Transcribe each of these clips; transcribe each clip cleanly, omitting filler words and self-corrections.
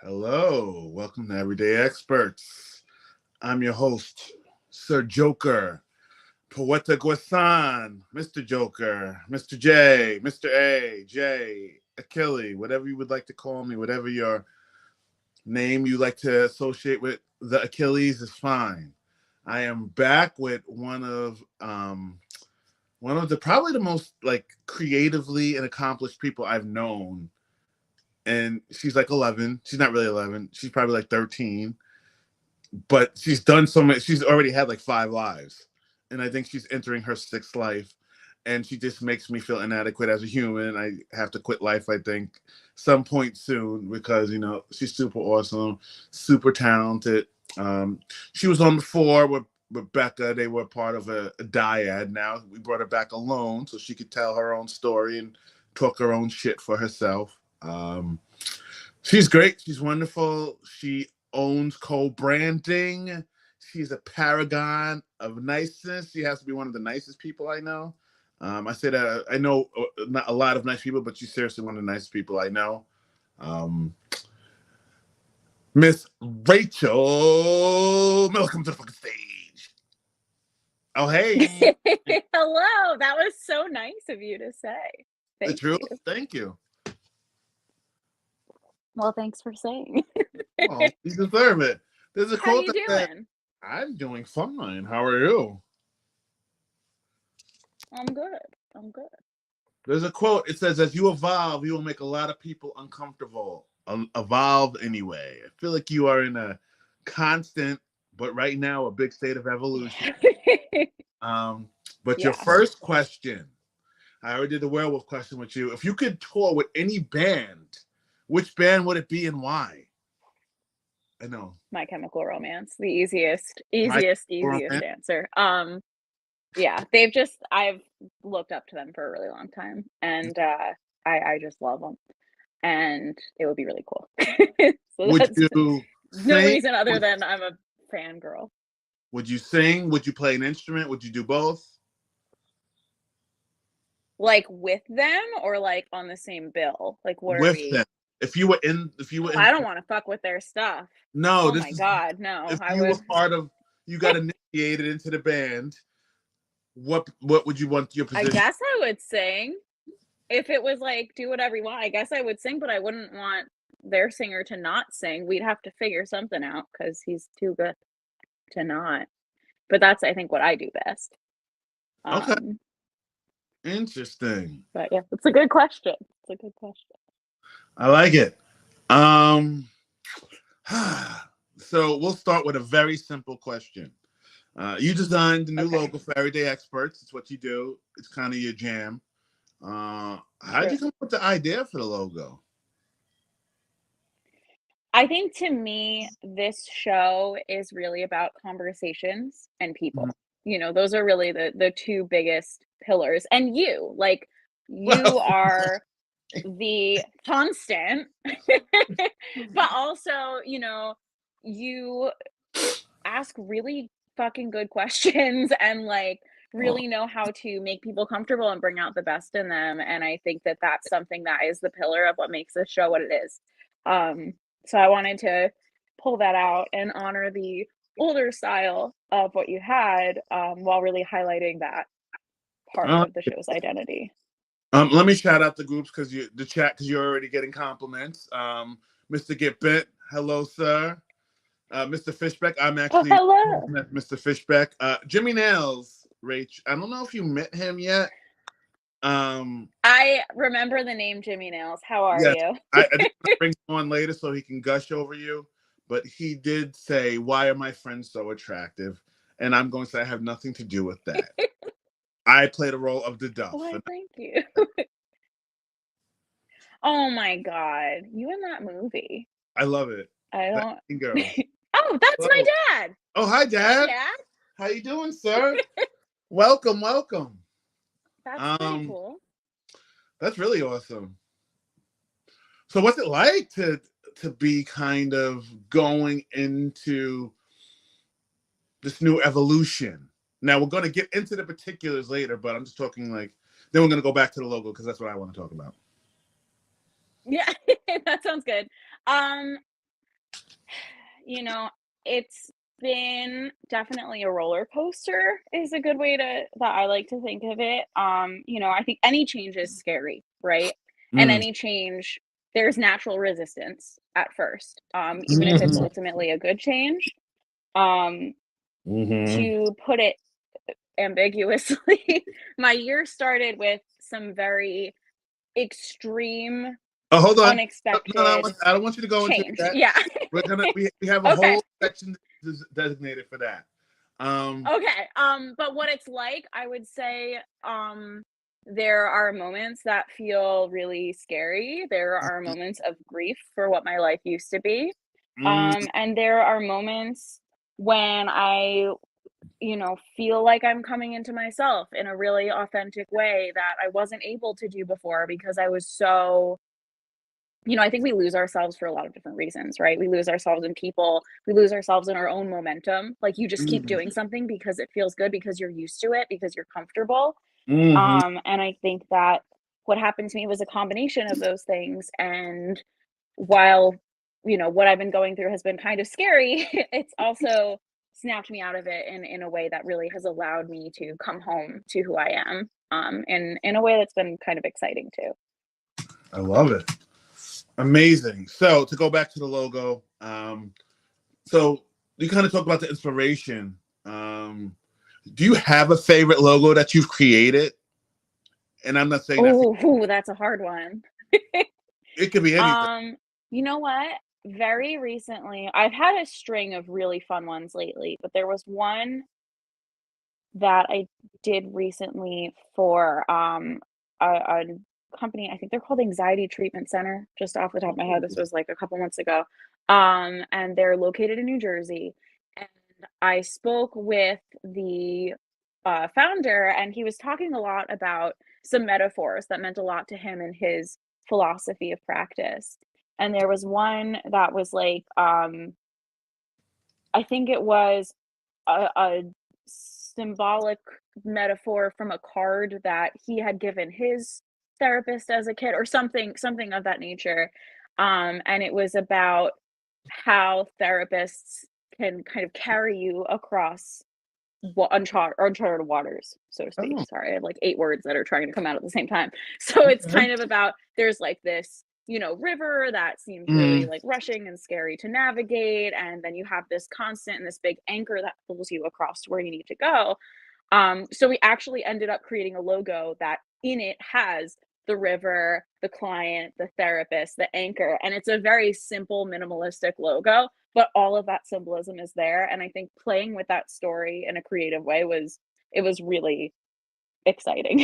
Hello, welcome to Everyday Experts. I'm your host, Sir Joker, Poeta Guasan, Mr. Joker, Mr. J, Mr. A, J, Achille, whatever you would like to call me, whatever your name you like to associate with the Achilles is fine. I am back with one of the probably the most like creatively and accomplished people I've known. And she's like 11. She's not really 11. She's probably like 13. But she's done so much. She's already had like 5 lives. And I think she's entering her 6th life. And she just makes me feel inadequate as a human. I have to quit life, I think, some point soon because, you know, she's super awesome, super talented. She was on before with Rebecca. They were part of a dyad. Now we brought her back alone so she could tell her own story and talk her own shit for herself. She's great. She's wonderful. She owns co-branding. She's a paragon of niceness. She has to be one of the nicest people I know. I say that I know not a lot of nice people, but she's seriously one of the nicest people I know. Miss Rachel, welcome to the fucking stage. Oh, hey. Hello. That was so nice of you to say. The truth. Thank you. Well, thanks for saying. Oh, you deserve it. There's a How quote you that doing? said, I'm doing fine. How are you? I'm good. There's a quote. It says, as you evolve, you will make a lot of people uncomfortable. Evolve anyway. I feel like you are in a constant, but right now, a big state of evolution. But your first question, I already did the werewolf question with you. If you could tour with any band, which band would it be and why? I know. My Chemical Romance, the easiest answer. Yeah, I've looked up to them for a really long time, and I just love them, and it would be really cool. So would you no reason other than I'm a fangirl. Would you sing? Would you play an instrument? Would you do both? Like with them or like on the same bill? Like what with are we? them? If you were I don't want to fuck with their stuff. No, oh my god, no. If you were part of, you got initiated into the band, what would you want your position? I guess I would sing. If it was like do whatever you want, I guess I would sing, but I wouldn't want their singer to not sing. We'd have to figure something out because he's too good to not. But that's, I think, what I do best. Okay. Interesting. But yeah, it's a good question. I like it. So we'll start with a very simple question. You designed the new logo for Everyday Experts. It's what you do. It's kind of your jam. How did you come up with the idea for the logo? I think to me, this show is really about conversations and people. You know, those are really the two biggest pillars. And you are the constant, but also, you know, you ask really fucking good questions and like really know how to make people comfortable and bring out the best in them. And I think that that's something that is the pillar of what makes this show what it is. So I wanted to pull that out and honor the older style of what you had, while really highlighting that part of the show's identity. Let me shout out the groups because you're already getting compliments. Mr. Get Bent, hello, sir. Mr. Fishbeck, I'm actually hello. Mr. Fishbeck. Jimmy Nails, Rach. I don't know if you met him yet. I remember the name Jimmy Nails. How are you? I think I'll bring him on later so he can gush over you. But he did say, "Why are my friends so attractive?" And I'm going to say I have nothing to do with that. I play the role of the Duff. Why, thank you. Oh my god, you in that movie? I love it. I don't. Girl. Oh, that's my Hello. dad. Oh, hi, Dad. Dad, How you doing, sir? Welcome, welcome. that's pretty Um, cool. that's really awesome. So, what's it like to be kind of going into this new evolution? Now, we're going to get into the particulars later, but I'm just talking like then we're going to go back to the logo because that's what I want to talk about. Yeah, that sounds good. Um, you know, it's been definitely a roller coaster is a good way to that I like to think of it. I think any change is scary, right? And Mm. any change, there's natural resistance at first, even if it's Mhm. ultimately a good change. Um, Mhm. to put it ambiguously, my year started with some very extreme, Oh, hold on. No, unexpected I don't want you to go into change. that. Yeah. We have a Okay. whole section designated for that. Um, Okay. But what it's like, I would say, there are moments that feel really scary. There are moments of grief for what my life used to be. mm, And there are moments when feel like I'm coming into myself in a really authentic way that I wasn't able to do before because I was so I think we lose ourselves for a lot of different reasons, right? We lose ourselves in people, we lose ourselves in our own momentum. Like you just keep doing mm, something because it feels good, because you're used to it, because you're comfortable. mhm. And I think that what happened to me was a combination of those things. And while, what I've been going through has been kind of scary, it's also snapped me out of it in a way that really has allowed me to come home to who I am. In a way that's been kind of exciting too. I love it. Amazing. So to go back to the logo, so you kind of talk about the inspiration. Do you have a favorite logo that you've created? And I'm not saying that for, Oh, that's a hard one. it could be anything. Um, you know what? Very recently, I've had a string of really fun ones lately, but there was one that I did recently for a company. I think they're called Anxiety Treatment Center, just off the top of my head. This was like a couple months ago. And they're located in New Jersey. And I spoke with the founder, and he was talking a lot about some metaphors that meant a lot to him and his philosophy of practice. And there was one that was like, I think it was a symbolic metaphor from a card that he had given his therapist as a kid or something of that nature. And it was about how therapists can kind of carry you across uncharted waters, so to speak. Oh, Sorry, I have like 8 words that are trying to come out at the same time. So it's okay. kind of about there's like this, river that seems really Mm, like rushing and scary to navigate, and then you have this constant and this big anchor that pulls you across to where you need to go. So we actually ended up creating a logo that in it has the river, the client, the therapist, the anchor, and it's a very simple, minimalistic logo, but all of that symbolism is there. And I think playing with that story in a creative way was really exciting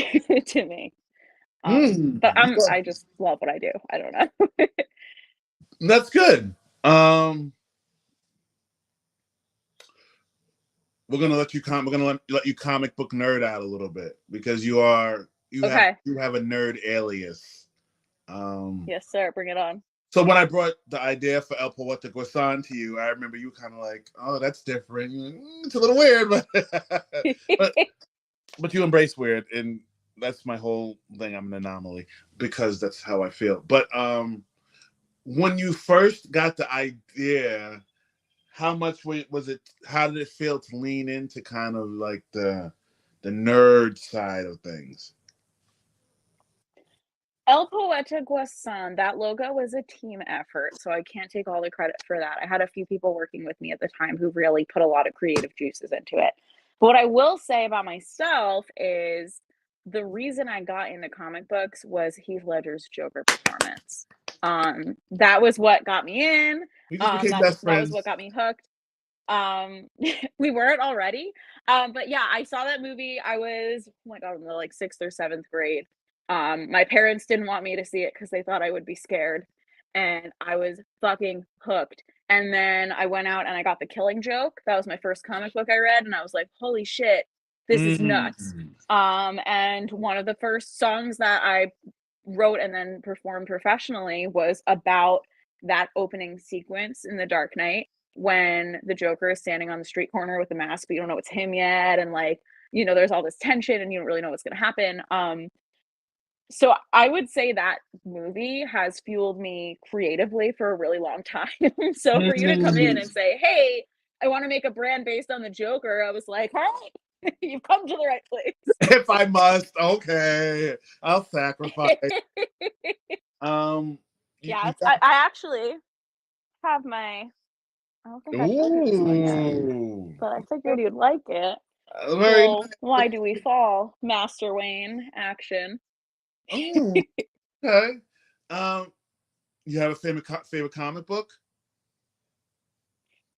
to me. But well, I just love what I do. I don't know. that's good. Um, we're gonna let you comic book nerd out a little bit because Okay. you have a nerd alias. Um, Yes, sir. Bring it on. so when I brought the idea for El Poeta Guasan to you, I remember you kind of like, oh, that's different. It's a little weird, but but but you embrace weird, and that's my whole thing. I'm an anomaly because that's how I feel. But when you first got the idea, how much was it? How did it feel to lean into kind of like the nerd side of things? El Poeta Guasan, that logo was a team effort, so I can't take all the credit for that. I had a few people working with me at the time who really put a lot of creative juices into it. But what I will say about myself is the reason I got into comic books was Heath Ledger's Joker performance. That was what got me in. We just became That best just that was what friends. got me hooked. We weren't already. But yeah, I saw that movie. I was, oh my God, in the like 6th or 7th grade. My parents didn't want me to see it because they thought I would be scared. And I was fucking hooked. And then I went out and I got The Killing Joke. That was my first comic book I read, and I was like, holy shit, this is nuts. And one of the first songs that I wrote and then performed professionally was about that opening sequence in The Dark Knight when the Joker is standing on the street corner with the mask, but you don't know it's him yet, and like, you know, there's all this tension and you don't really know what's going to happen. So I would say that movie has fueled me creatively for a really long time. So for you to come in and say, hey, I want to make a brand based on the Joker, I was like, hey, you've come to the right place. If I must, okay, I'll sacrifice. Yeah, I actually have my, I don't think I showed you this one yet, but I figured you'd like it. Well, nice. Why Do We Fall? Master Wayne action. Ooh, okay. You have a favorite comic book?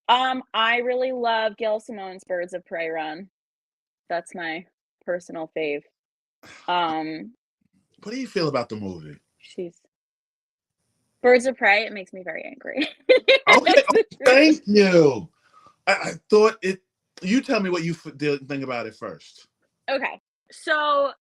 I really love Gail Simone's Birds of Prey run. That's my personal fave. What do you feel about the movie? She's Birds of Prey. It makes me very angry. Okay, thank you. I thought it. You tell me what you think about it first. Okay, so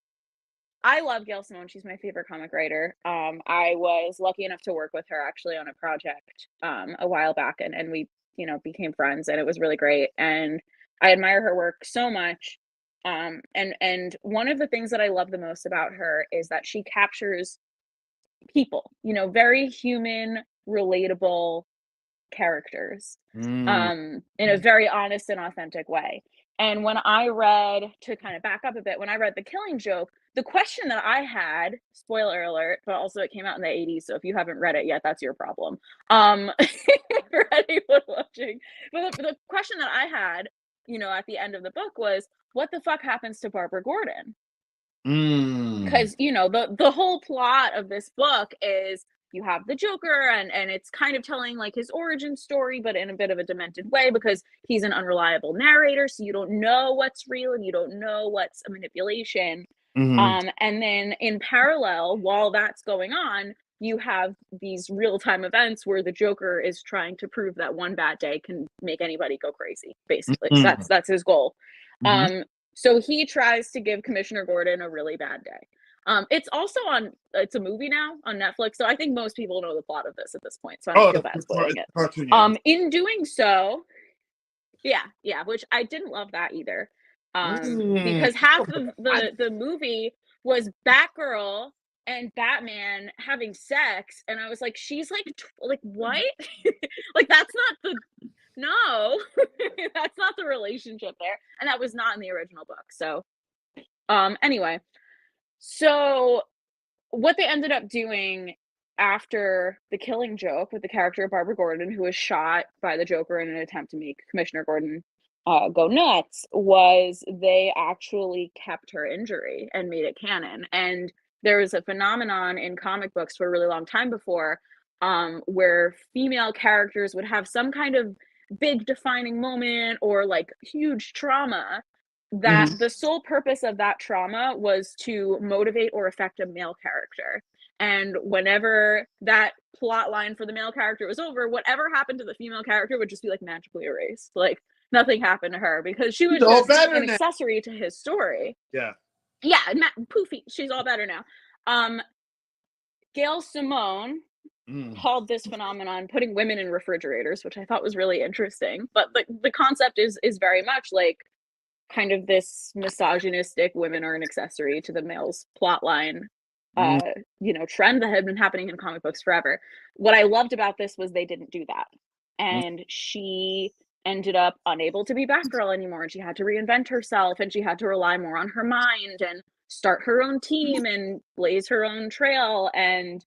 I love Gail Simone. She's my favorite comic writer. I was lucky enough to work with her actually on a project a while back, and we, you know, became friends, and it was really great. And I admire her work so much. And one of the things that I love the most about her is that she captures people, you know, very human, relatable characters in a very honest and authentic way. And when I read, to kind of back up a bit, when I read The Killing Joke, the question that I had, spoiler alert, but also it came out in the 80s, so if you haven't read it yet, that's your problem. For anyone watching. But the question that I had, you know, at the end of the book was, what the fuck happens to Barbara Gordon? Because, you know, the whole plot of this book is you have the Joker, and it's kind of telling like his origin story, but in a bit of a demented way because he's an unreliable narrator, so you don't know what's real and you don't know what's a manipulation. And then in parallel, while that's going on, you have these real-time events where the Joker is trying to prove that one bad day can make anybody go crazy, basically. That's his goal. So he tries to give Commissioner Gordon a really bad day. It's also it's a movie now on Netflix, so I think most people know the plot of this at this point, so I don't feel bad spoiling it. Cartoon, yeah. In doing so, yeah, which I didn't love that either. Because half of the movie was Batgirl and Batman having sex, and I was like, she's like what? Like that's not that's not the relationship there, and that was not in the original book. So anyway, so what they ended up doing after The Killing Joke with the character of Barbara Gordon, who was shot by the Joker in an attempt to make Commissioner Gordon go nuts, was they actually kept her injury and made it canon. And there was a phenomenon in comic books for a really long time before where female characters would have some kind of big defining moment or like huge trauma that the sole purpose of that trauma was to motivate or affect a male character. And whenever that plot line for the male character was over, whatever happened to the female character would just be like magically erased. Like nothing happened to her because she was just an accessory to his story. Yeah, poofy. She's all better now. Gail Simone called this phenomenon putting women in refrigerators, which I thought was really interesting. But the concept is very much like kind of this misogynistic women are an accessory to the male's plot line you know, trend that had been happening in comic books forever. What I loved about this was they didn't do that, and she ended up unable to be Batgirl anymore, and she had to reinvent herself, and she had to rely more on her mind and start her own team and blaze her own trail. And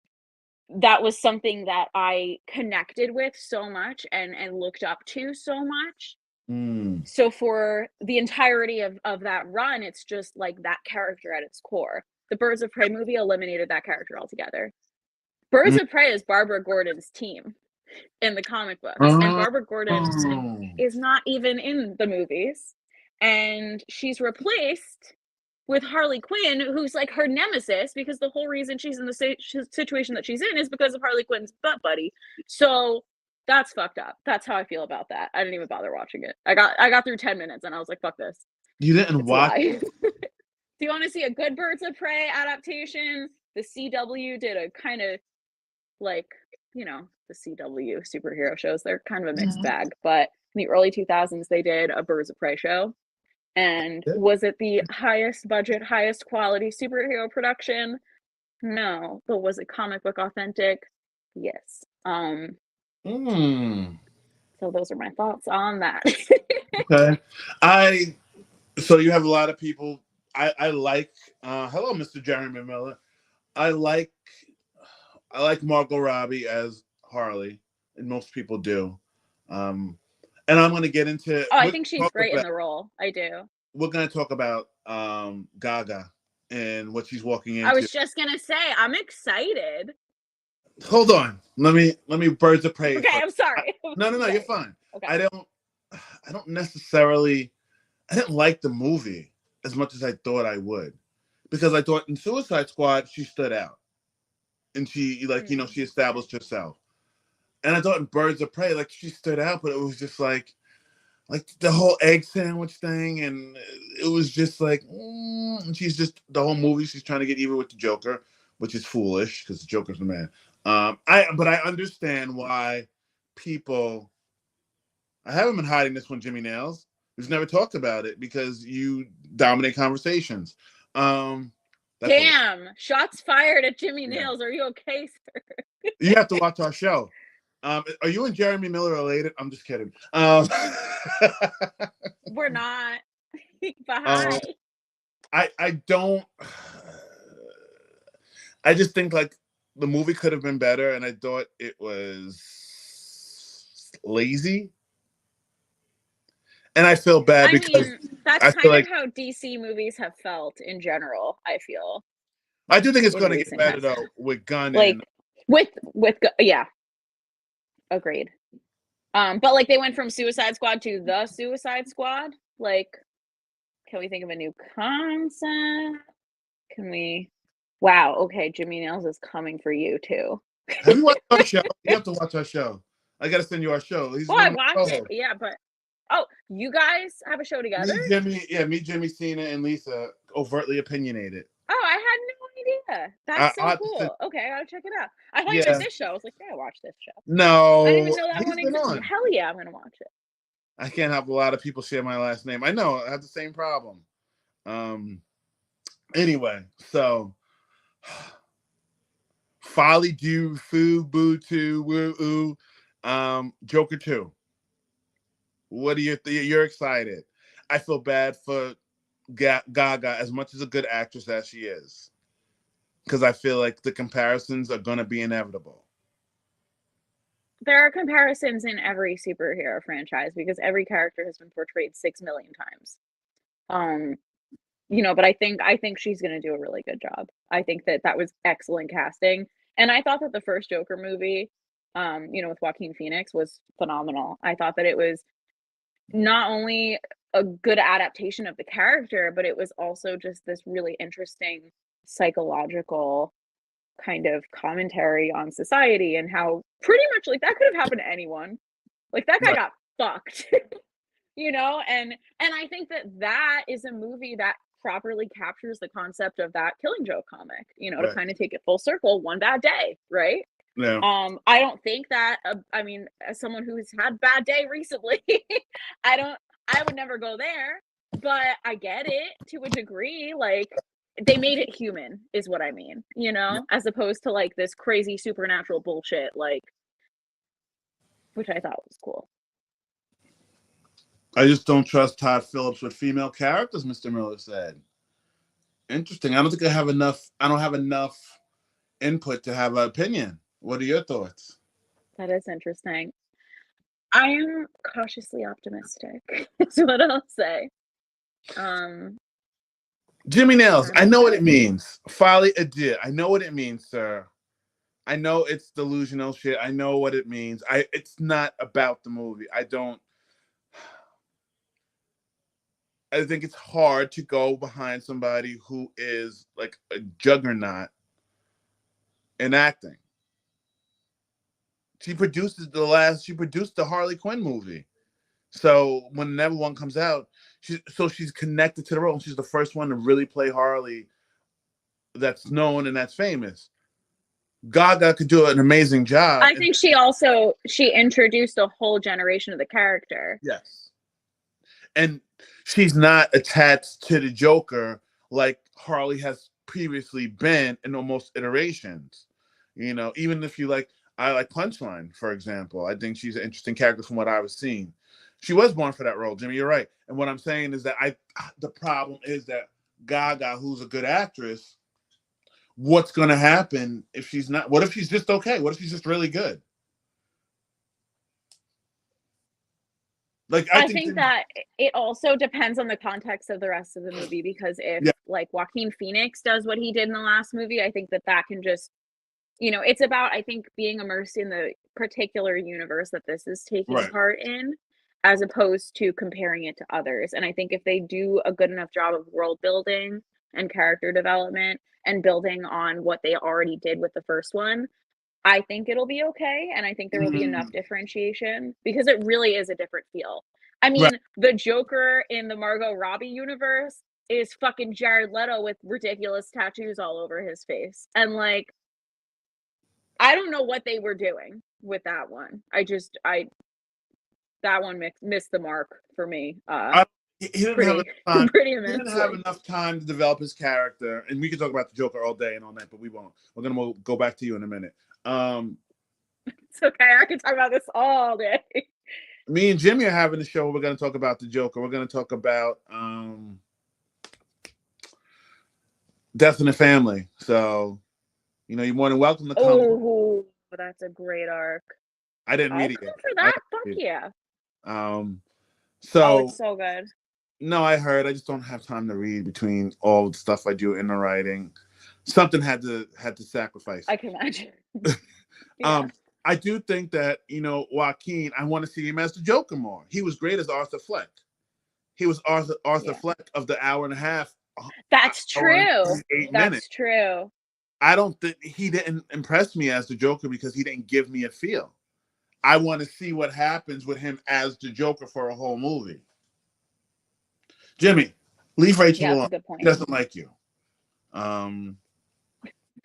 that was something that I connected with so much and looked up to so much. So for the entirety of that run, it's just like that character at its core. The Birds of Prey movie eliminated that character altogether. Birds of Prey is Barbara Gordon's team in the comic books, and Barbara Gordon is not even in the movies, and she's replaced with Harley Quinn, who's like her nemesis, because the whole reason she's in the situation that she's in is because of Harley Quinn's butt buddy. So That's fucked up. That's how I feel about that. I didn't even bother watching it. I got through 10 minutes and I was like, fuck this. You didn't It's watch? live. Do you want to see a good Birds of Prey adaptation? The CW did a kind of like, you know, the CW superhero shows, they're kind of a mixed bag. But in the early 2000s, they did a Birds of Prey show. And was it the highest budget, highest quality superhero production? No. But was it comic book authentic? Yes. So those are my thoughts on that. Okay. So you have a lot of people. I like. Hello, Mr. Jeremy Miller. I like Margot Robbie as Harley, and most people do. And I'm going to get into. Oh, I think she's great in the role. I do. We're going to talk about Gaga and what she's walking into. I was just going to say, I'm excited. Hold on. Let me Birds of Prey. Okay, I'm sorry. No, you're fine. Okay. I don't necessarily. I didn't like the movie as much as I thought I would, because I thought in Suicide Squad she stood out, and she she established herself, and I thought in Birds of Prey she stood out, but it was just like the whole egg sandwich thing, and it was just and she's just the whole movie she's trying to get even with the Joker, which is foolish because the Joker's the man. But I understand why people. I haven't been hiding this one, Jimmy Nails. We've never talked about it because you dominate conversations. Damn! Shots fired at Jimmy Nails. Are you okay, sir? You have to watch our show. Are you and Jeremy Miller related? I'm just kidding. We're not. But hi. I don't. I just think the movie could have been better, and I thought it was lazy. And I feel bad because that's kind of how DC movies have felt in general. I feel. I do think it's going to get better though with Gunn and with yeah, agreed. But they went from Suicide Squad to the Suicide Squad. Can we think of a new concept? Can we? Wow. Okay, Jimmy Nails is coming for you too. Have you watched our show? You have to watch our show. I got to send you our show. I watched it. Yeah, but. Oh, you guys have a show together? Me, Jimmy, Cena, and Lisa, overtly opinionated. Oh, I had no idea. That's so cool. Okay, I'll check it out. I thought you said this show. I was like, yeah, watch this show. No. I didn't even know that one existed. Hell yeah, I'm going to watch it. I can't have a lot of people share my last name. I know, I have the same problem. Anyway, so Folly Do Foo Boo To Woo Ooh, Joker 2. What do you think? You're excited. I feel bad for Gaga, as much as a good actress as she is, because I feel like the comparisons are going to be inevitable. There are comparisons in every superhero franchise because every character has been portrayed 6 million times. But I think she's going to do a really good job. I think that was excellent casting. And I thought that the first Joker movie, with Joaquin Phoenix was phenomenal. I thought that it was not only a good adaptation of the character, but it was also just this really interesting psychological kind of commentary on society and how pretty much that could have happened to anyone. That guy got fucked, and I think that is a movie that properly captures the concept of that Killing Joke comic, to kind of take it full circle, one bad day, right? Yeah. I don't think that, as someone who's had bad day recently, I would never go there, but I get it to a degree. They made it human is what I mean, as opposed to this crazy supernatural bullshit, which I thought was cool. I just don't trust Todd Phillips with female characters, Mr. Miller said. Interesting. I don't think I don't have enough input to have an opinion. What are your thoughts? That is interesting. I am cautiously optimistic, is what I'll say. Jimmy Nails, I know what it means. Folly Adieu. I know what it means, sir. I know it's delusional shit. I know what it means. It's not about the movie. I think it's hard to go behind somebody who is a juggernaut in acting. She produced the Harley Quinn movie. So when another one comes out, she's connected to the role. She's the first one to really play Harley that's known and that's famous. Gaga could do an amazing job. I think she introduced a whole generation of the character. Yes. And she's not attached to the Joker like Harley has previously been in almost iterations. You know, even if I like Punchline, for example. I think she's an interesting character from what I was seeing. She was born for that role, Jimmy. You're right. And what I'm saying is that the problem is that Gaga, who's a good actress, what's going to happen if she's not? What if she's just okay? What if she's just really good? Like I think that it also depends on the context of the rest of the movie, because if like Joaquin Phoenix does what he did in the last movie, I think that can just, you know, it's about, I think, being immersed in the particular universe that this is taking part in, as opposed to comparing it to others. And I think if they do a good enough job of world building and character development and building on what they already did with the first one, I think it'll be okay. And I think there will be enough differentiation, because it really is a different feel. I mean, the Joker in the Margot Robbie universe is fucking Jared Leto with ridiculous tattoos all over his face. And like, I don't know what they were doing with that one. That one missed the mark for me. He didn't have enough time to develop his character, and we can talk about the Joker all day and all night, but we won't. We're gonna go back to you in a minute. It's okay. I can talk about this all day. Me and Jimmy are having a show where we're going to talk about the Joker. We're going to talk about Death in the Family. So, you know, you're more than welcome to come. Oh, that's a great arc. I didn't read it yet. For that, fuck yeah. So it's so good. No, I heard. I just don't have time to read between all the stuff I do in the writing. Something had to sacrifice. I can imagine. I do think that, you know, Joaquin, I want to see him as the Joker more. He was great as Arthur Fleck. He was Arthur Fleck of the hour and a half. That's true. 8 minutes. True. I don't think he didn't impress me as the Joker because he didn't give me a feel. I want to see what happens with him as the Joker for a whole movie. Jimmy, leave Rachel alone. He doesn't like you.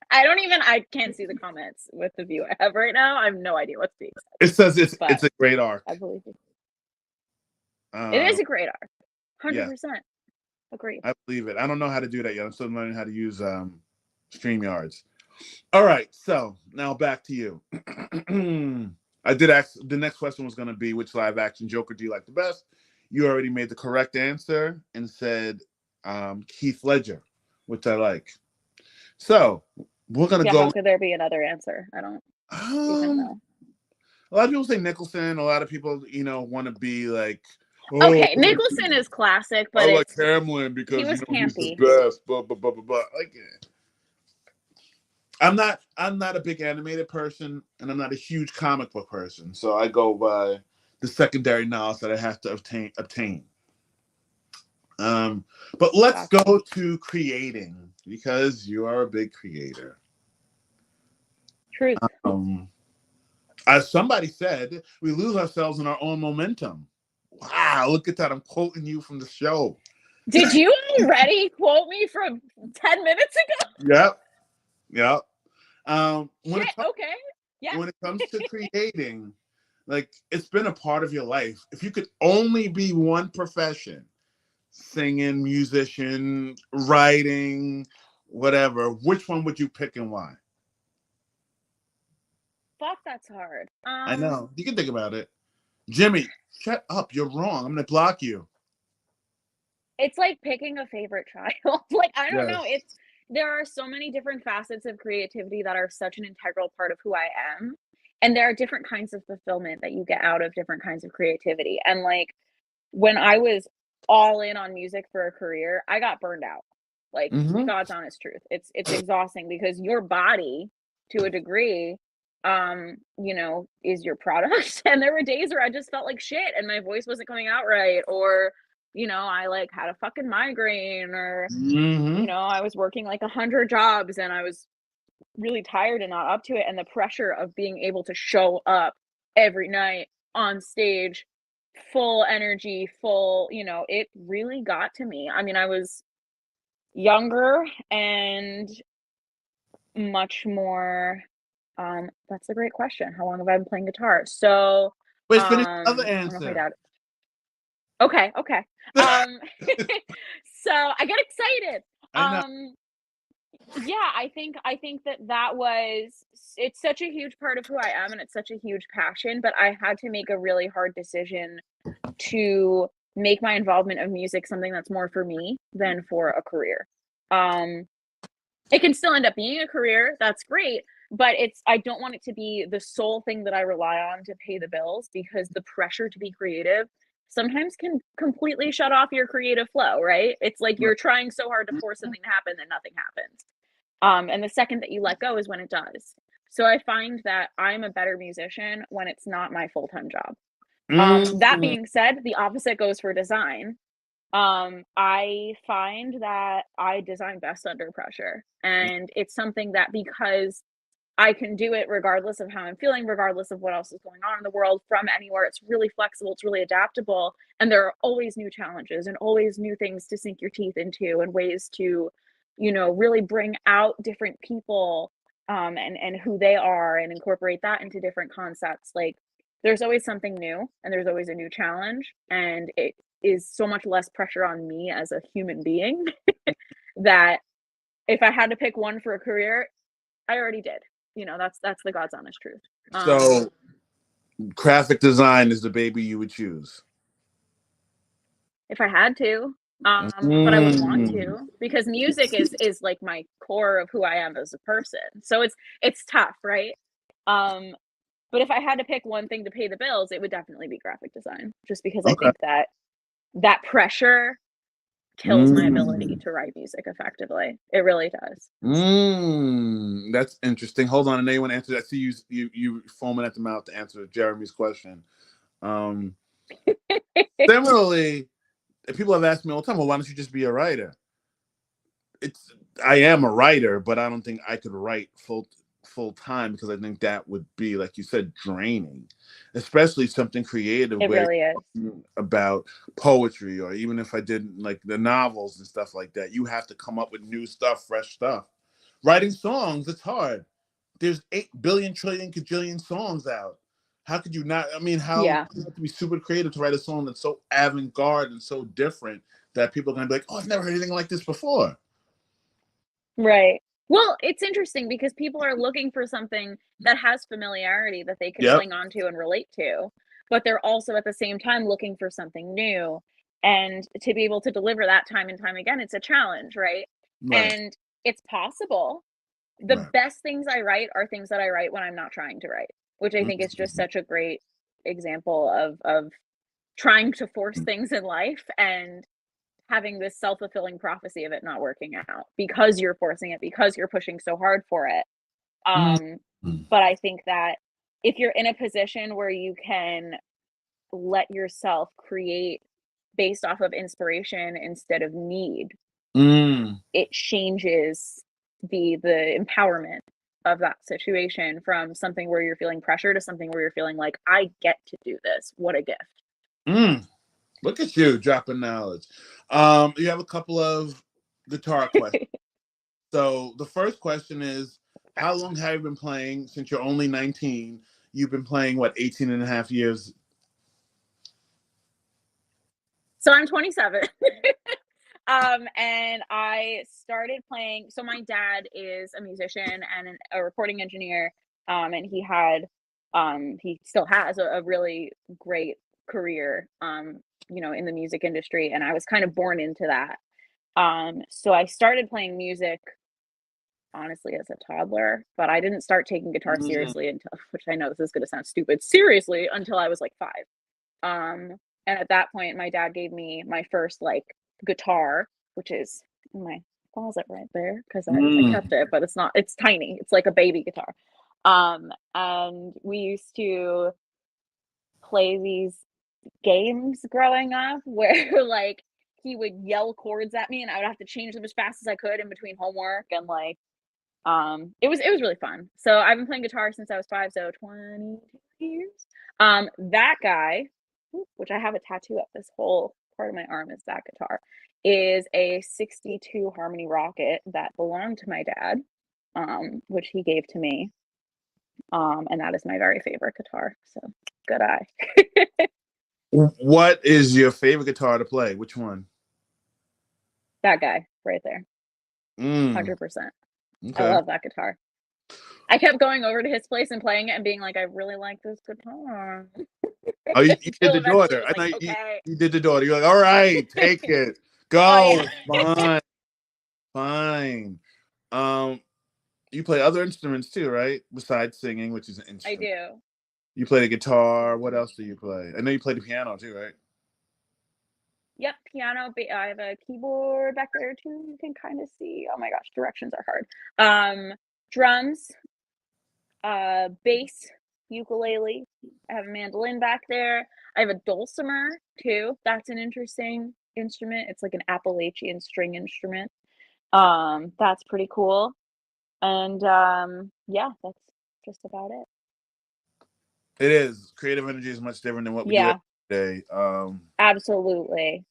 I can't see the comments with the view I have right now. I have no idea what's being said. It says it's a great arc. I believe it. It is a great arc. 100%. Agree. I believe it. I don't know how to do that yet. I'm still learning how to use StreamYards. All right, so now back to you. I did ask, the next question was going to be, which live action Joker do you like the best? You already made the correct answer and said Heath Ledger, which I like. So we're going to go. How could there be another answer? I don't even know. A lot of people say Nicholson. A lot of people, you know, want to be like, okay, Nicholson is classic, but I like Hamlin because he was he's the best. Blah, blah, blah, blah, blah. Like, I'm not a big animated person, and I'm not a huge comic book person. So I go by the secondary knowledge that I have to obtain. But let's go to creating, because you are a big creator. Truth. As somebody said, we lose ourselves in our own momentum. Wow, look at that. I'm quoting you from the show. Did you already quote me from 10 minutes ago? Yep. Okay. Yeah. When it comes to creating, like, it's been a part of your life. If you could only be one profession, singing, musician, writing, whatever, which one would you pick and why? Fuck, that's hard. I know. You can think about it. Jimmy, shut up. You're wrong. I'm going to block you. It's like picking a favorite child. Like, I don't know. There are so many different facets of creativity that are such an integral part of who I am. And there are different kinds of fulfillment that you get out of different kinds of creativity. And like, when I was all in on music for a career, I got burned out. Like, God's honest truth. It's exhausting because your body, to a degree, you know, is your product. And there were days where I just felt like shit and my voice wasn't coming out right, or, you know, I like had a fucking migraine, or, you know, I was working like 100 jobs and I was really tired and not up to it, and the pressure of being able to show up every night on stage, full energy, full, it really got to me. I mean, I was younger and much more that's a great question. How long have I been playing guitar? So, Wait, finish the other I don't know if my answer. dad. Okay, okay. Um, so I got excited. I know. Yeah, I think that was it's such a huge part of who I am, and it's such a huge passion, but I had to make a really hard decision to make my involvement of music something that's more for me than for a career. Um, it can still end up being a career, that's great, but I don't want it to be the sole thing that I rely on to pay the bills, because the pressure to be creative sometimes can completely shut off your creative flow, right? It's like you're trying so hard to force something to happen that nothing happens. And the second that you let go is when it does. So I find that I'm a better musician when it's not my full-time job. That Mm, being said, the opposite goes for design. I find that I design best under pressure. And it's something that, because I can do it regardless of how I'm feeling, regardless of what else is going on in the world, from anywhere, it's really flexible, it's really adaptable. And there are always new challenges and always new things to sink your teeth into, and ways to, really bring out different people, and who they are, and incorporate that into different concepts. Like, there's always something new, and there's always a new challenge. And it is so much less pressure on me as a human being that if I had to pick one for a career, I already did. That's the God's honest truth. so graphic design is the baby you would choose. If I had to, but I wouldn't want Mm. to, because music is like my core of who I am as a person. So it's tough, right? Um, but if I had to pick one thing to pay the bills, it would definitely be graphic design, just because I Okay. think that pressure kills my ability Mm. to write music effectively. It really does. That's interesting. Hold on, I know you want to answer that. I see you foaming at the mouth to answer Jeremy's question. Um, Similarly, people have asked me all the time, well, why don't you just be a writer? It's I am a writer, but I don't think I could write full time, because I think that would be, like you said, draining, especially something creative It where really is. about poetry, or even if I did like the novels and stuff like that, you have to come up with new stuff, fresh stuff. Writing songs, it's hard. There's 8 billion trillion kajillion songs out. How could you not? I mean, how Yeah. you have to be super creative to write a song that's so avant-garde and so different that people are gonna be like, "Oh, I've never heard anything like this before." Right. Well, it's interesting because people are looking for something that has familiarity that they can Yep. cling on to and relate to, but they're also at the same time looking for something new. And to be able to deliver that time and time again, it's a challenge, right? Right. And it's possible. The Right. best things I write are things that I write when I'm not trying to write, which I think is just Mhm. such a great example of trying to force things in life and having this self-fulfilling prophecy of it not working out because you're forcing it, because you're pushing so hard for it. Um, Mhm. but I think that if you're in a position where you can let yourself create based off of inspiration instead of need, Mm. it changes the empowerment of that situation from something where you're feeling pressure to something where you're feeling like, I get to do this. What a gift. Mm. Look at you dropping knowledge. You have a couple of guitar questions. So the first question is, how long have you been playing? Since you're only 19, you've been playing what, 18 and a half years? So I'm 27. And I started playing. So my dad is a musician and a recording engineer. And he still has a really great career, in the music industry. And I was kind of born into that. So I started playing music honestly as a toddler, but I didn't start taking guitar Mm. seriously until, which I know this is going to sound stupid, seriously until I was like 5. And at that point, my dad gave me my first like guitar, which is in my closet right there because I kept Mm. it, but it's tiny. It's like a baby guitar. And we used to play these games growing up where like he would yell chords at me and I would have to change them as fast as I could in between homework and like It was really fun. So I've been playing guitar since I was 5, so 22 years. That guy, which I have a tattoo of this whole part of my arm is that guitar, is a 62 Harmony Rocket that belonged to my dad, which he gave to me. And that is my very favorite guitar. So good eye. What is your favorite guitar to play? Which one? That guy right there. 100%. Okay. I love that guitar. I kept going over to his place and playing it and being like, I really like this guitar. Oh, you did the Eventually daughter. was I know like, okay. you did the daughter. You're like, all right, take it. Go. Oh, yeah. Fine. You play other instruments too, right? Besides singing, which is an I instrument. do. You play the guitar. What else do you play? I know you play the piano too, right? Yep, piano. I have a keyboard back there too. You can kind of see. Oh my gosh, directions are hard. Drums, bass, ukulele. I have a mandolin back there. I have a dulcimer too. That's an interesting instrument. It's like an Appalachian string instrument. That's pretty cool. And yeah, that's just about it. It is. Creative energy is much different than what we do Yeah, every day. absolutely.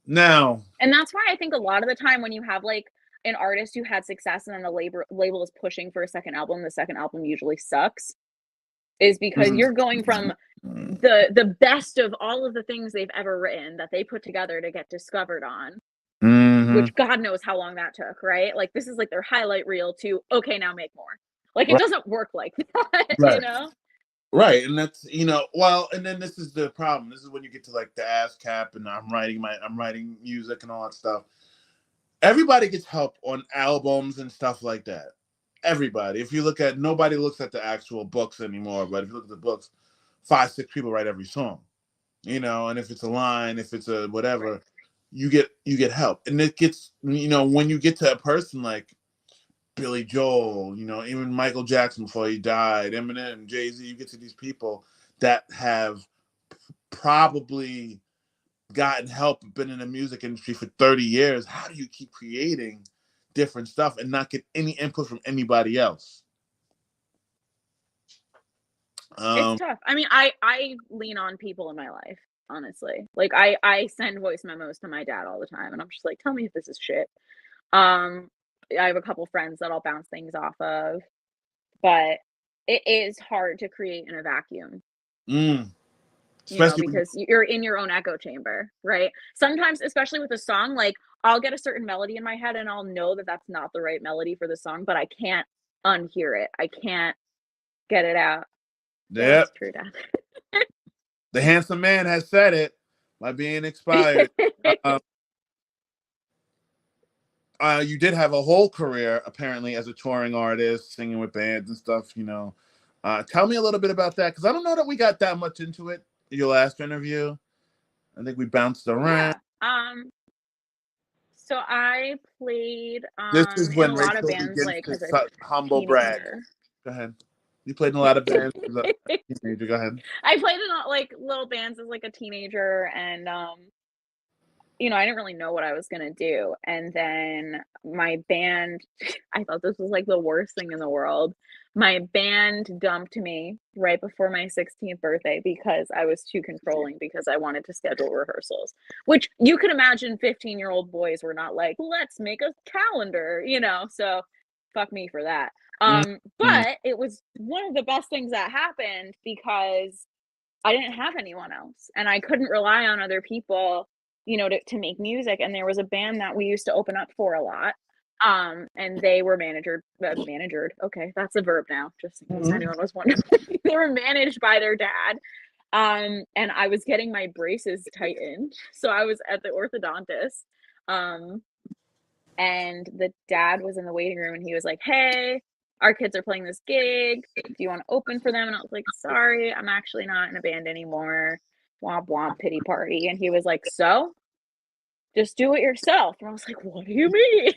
Now, And that's why I think a lot of the time when you have like an artist who had success and then the label is pushing for a second album, the second album usually sucks, is because you're going from the best of all of the things they've ever written that they put together to get discovered on, which God knows how long that took, right? Like this is like their highlight reel to okay, now make more. Like it doesn't work like that, you know? Right, and that's well, and then this is the problem. This is when you get to like the ASCAP, and I'm writing music and all that stuff. Everybody gets help on albums and stuff like that. Everybody. If you look at, nobody looks at the actual books anymore, but if you look at the books, 5, 6 people write every song. And if it's a line, if it's a whatever, you get help, and it gets when you get to a person like Billy Joel, even Michael Jackson before he died, Eminem, Jay-Z, you get to these people that have probably gotten help, been in the music industry for 30 years. How do you keep creating different stuff and not get any input from anybody else? It's tough. I mean, I lean on people in my life, honestly. Like I send voice memos to my dad all the time and I'm just like, tell me if this is shit. I have a couple friends that I'll bounce things off of, but it is hard to create in a vacuum. Especially Because you're in your own echo chamber, right? Sometimes, especially with a song, like I'll get a certain melody in my head and I'll know that that's not the right melody for the song, but I can't unhear it. I can't get it out. Yeah, that's true, Dad. The handsome man has said it by being expired. You did have a whole career apparently as a touring artist, singing with bands and stuff. Tell me a little bit about that, because I don't know that we got that much into it. Your last interview, I think we bounced around. Yeah. So I played This is in when a lot of Rachel bands, begins like as a to humble brag. teenager. Go ahead. You played in a lot of bands as a teenager. Go ahead. I played in like little bands as like a teenager, and I didn't really know what I was gonna do. And then my band, I thought this was like the worst thing in the world. My band dumped me right before my 16th birthday because I was too controlling because I wanted to schedule rehearsals, which you can imagine 15-year-old boys were not like, let's make a calendar, so fuck me for that. But it was one of the best things that happened because I didn't have anyone else and I couldn't rely on other people to make music. And there was a band that we used to open up for a lot. And they were managered. Okay, that's a verb now, just in case anyone was wondering. They were managed by their dad. And I was getting my braces tightened. So I was at the orthodontist. And the dad was in the waiting room and he was like, hey, our kids are playing this gig. Do you want to open for them? And I was like, sorry, I'm actually not in a band anymore. Womp womp, pity party. And he was like, so just do it yourself. And I was like, what do you mean?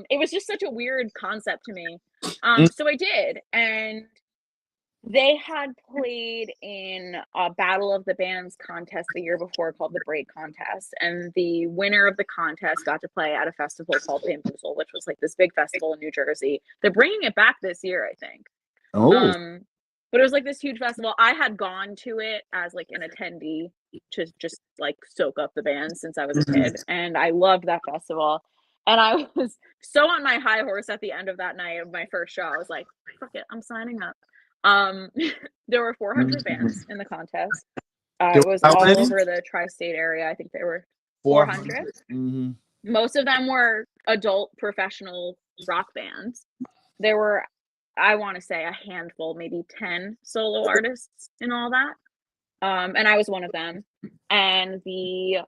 It was just such a weird concept to me. So I did. And They had played in a Battle of the Bands contest the year before called the Break Contest, and the winner of the contest got to play at a festival called Bamboozle, which was like this big festival in New Jersey. They're bringing it back this year, I think. Oh, But it was like this huge festival. I had gone to it as like an attendee to just like soak up the band since I was a kid, and I loved that festival. And I was so on my high horse at the end of that night of my first show. I was like, fuck it, I'm signing up. Um, there were 400 bands in the contest. It was how all many? over the tri-state area. I think there were 400. 400. Most of them were adult professional rock bands. There were, I want to say, a handful, maybe 10 solo artists in all that. And I was one of them. And the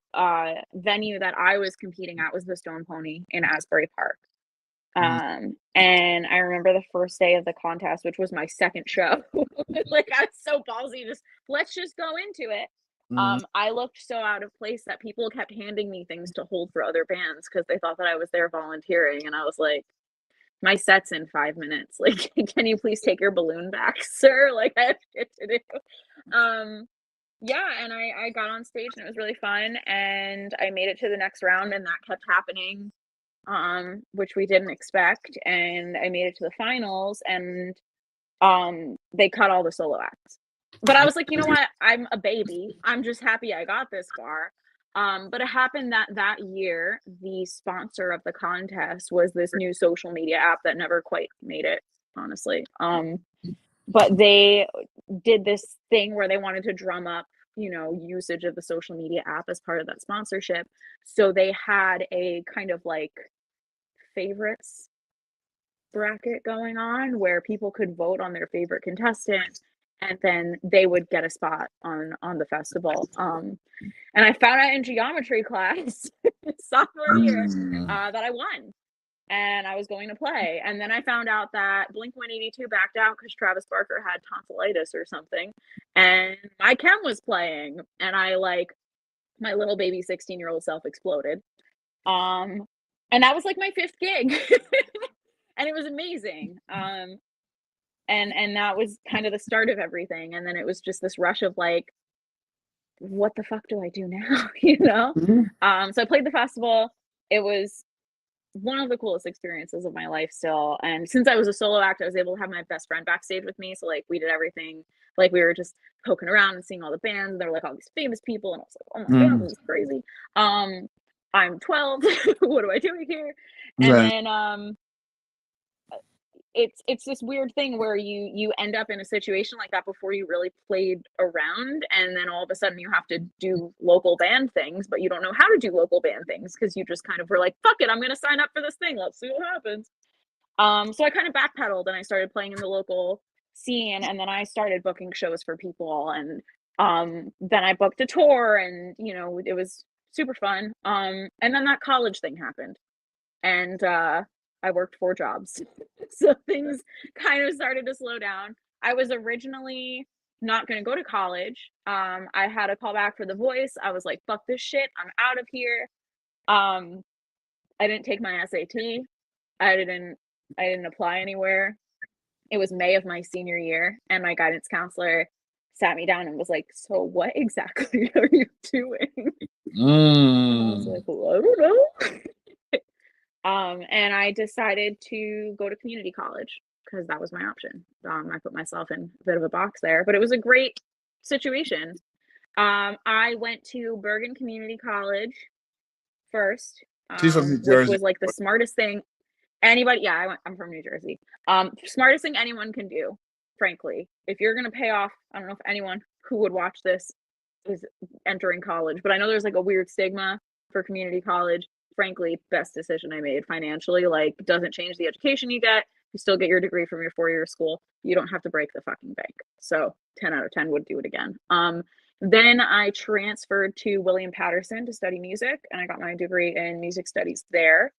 venue that I was competing at was the Stone Pony in Asbury Park. And I remember the first day of the contest, which was my second show. Like, I was so ballsy, let's just go into it. I looked so out of place that people kept handing me things to hold for other bands because they thought that I was there volunteering, and I was like, my set's in 5 minutes. Like, can you please take your balloon back, sir? Like, I have shit to do. Yeah, and I got on stage and it was really fun, and I made it to the next round, and that kept happening, which we didn't expect, and I made it to the finals, and they cut all the solo acts. But I was like, you know what? I'm a baby. I'm just happy I got this far. But it happened that year, the sponsor of the contest was this new social media app that never quite made it, honestly. But they did this thing where they wanted to drum up, usage of the social media app as part of that sponsorship. So they had a kind of like favorites bracket going on where people could vote on their favorite contestant, and then they would get a spot on the festival. And I found out in geometry class sophomore year that I won, and I was going to play. And then I found out that Blink-182 backed out because Travis Barker had tonsillitis or something, and my chem was playing, and my little baby 16-year-old self exploded. And that was like my 5th gig. And it was amazing. And that was kind of the start of everything. And then it was just this rush of like, what the fuck do I do now? So I played the festival. It was one of the coolest experiences of my life still. And since I was a solo act, I was able to have my best friend backstage with me. So like we did everything, like we were just poking around and seeing all the bands, and there were like all these famous people, and I was like, oh my god, this is crazy. I'm 12. What do I do here? And then it's this weird thing where you end up in a situation like that before you really played around, and then all of a sudden you have to do local band things, but you don't know how to do local band things because you just kind of were like, fuck it, I'm gonna sign up for this thing, let's see what happens. So I kind of backpedaled and I started playing in the local scene, and then I started booking shows for people, and then I booked a tour, and it was super fun. And then that college thing happened, and I worked 4 jobs. So things kind of started to slow down. I was originally not going to go to college. I had a call back for The Voice. I was like, fuck this shit, I'm out of here. I didn't take my SAT. I didn't apply anywhere. It was May of my senior year, and my guidance counselor sat me down and was like, so what exactly are you doing? I was like, well, I don't know. And I decided to go to community college because that was my option. I put myself in a bit of a box there, but it was a great situation. I went to Bergen Community College first, She's from New which Jersey. was like the smartest thing I'm from New Jersey. Smartest thing anyone can do, frankly. If you're gonna pay off, I don't know if anyone who would watch this is entering college, but I know there's like a weird stigma for community college. Frankly, best decision I made financially. Like, doesn't change the education you get. You still get your degree from your 4-year school. You don't have to break the fucking bank. So 10 out of 10 would do it again. Then I transferred to William Patterson to study music, and I got my degree in music studies there.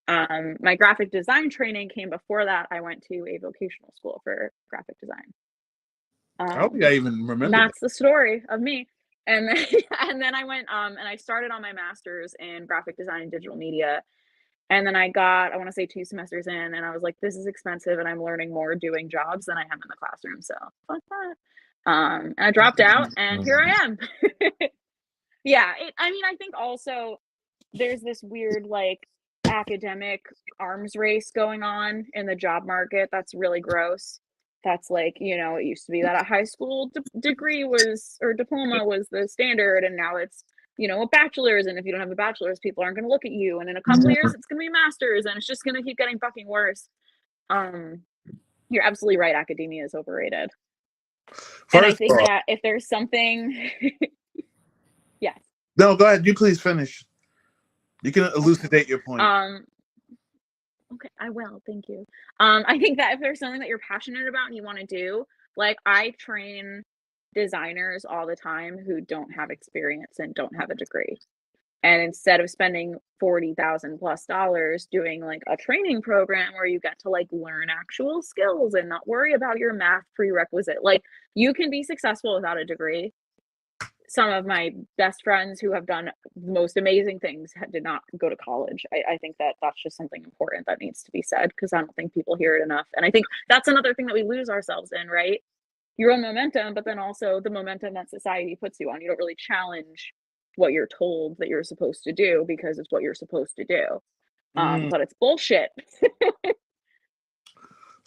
My graphic design training came before that. I went to a vocational school for graphic design. I don't think I even remember. That's the story of me. And then, and then I went and I started on my master's in graphic design and digital media. And then I got, I want to say 2 semesters in, and I was like, this is expensive, and I'm learning more doing jobs than I am in the classroom. So fuck that. And I dropped out, and here I am. Yeah, I mean, I think also there's this weird like academic arms race going on in the job market that's really gross. That's like, it used to be that a high school degree was, or diploma was the standard, and now it's, a bachelor's. And if you don't have a bachelor's, people aren't going to look at you. And in a couple of years, it's going to be a master's, and it's just going to keep getting fucking worse. You're absolutely right. Academia is overrated. And I think that if there's something, yes. No, go ahead. You please finish. You can elucidate your point. Okay, I will. Thank you. I think that if there's something that you're passionate about and you want to do, like I train designers all the time who don't have experience and don't have a degree. And instead of spending $40,000+ doing like a training program where you get to like learn actual skills and not worry about your math prerequisite, like you can be successful without a degree. Some of my best friends who have done most amazing things did not go to college. I think that that's just something important that needs to be said, because I don't think people hear it enough. And I think that's another thing that we lose ourselves in, right? Your own momentum, but then also the momentum that society puts you on. You don't really challenge what you're told that you're supposed to do because it's what you're supposed to do. But it's bullshit.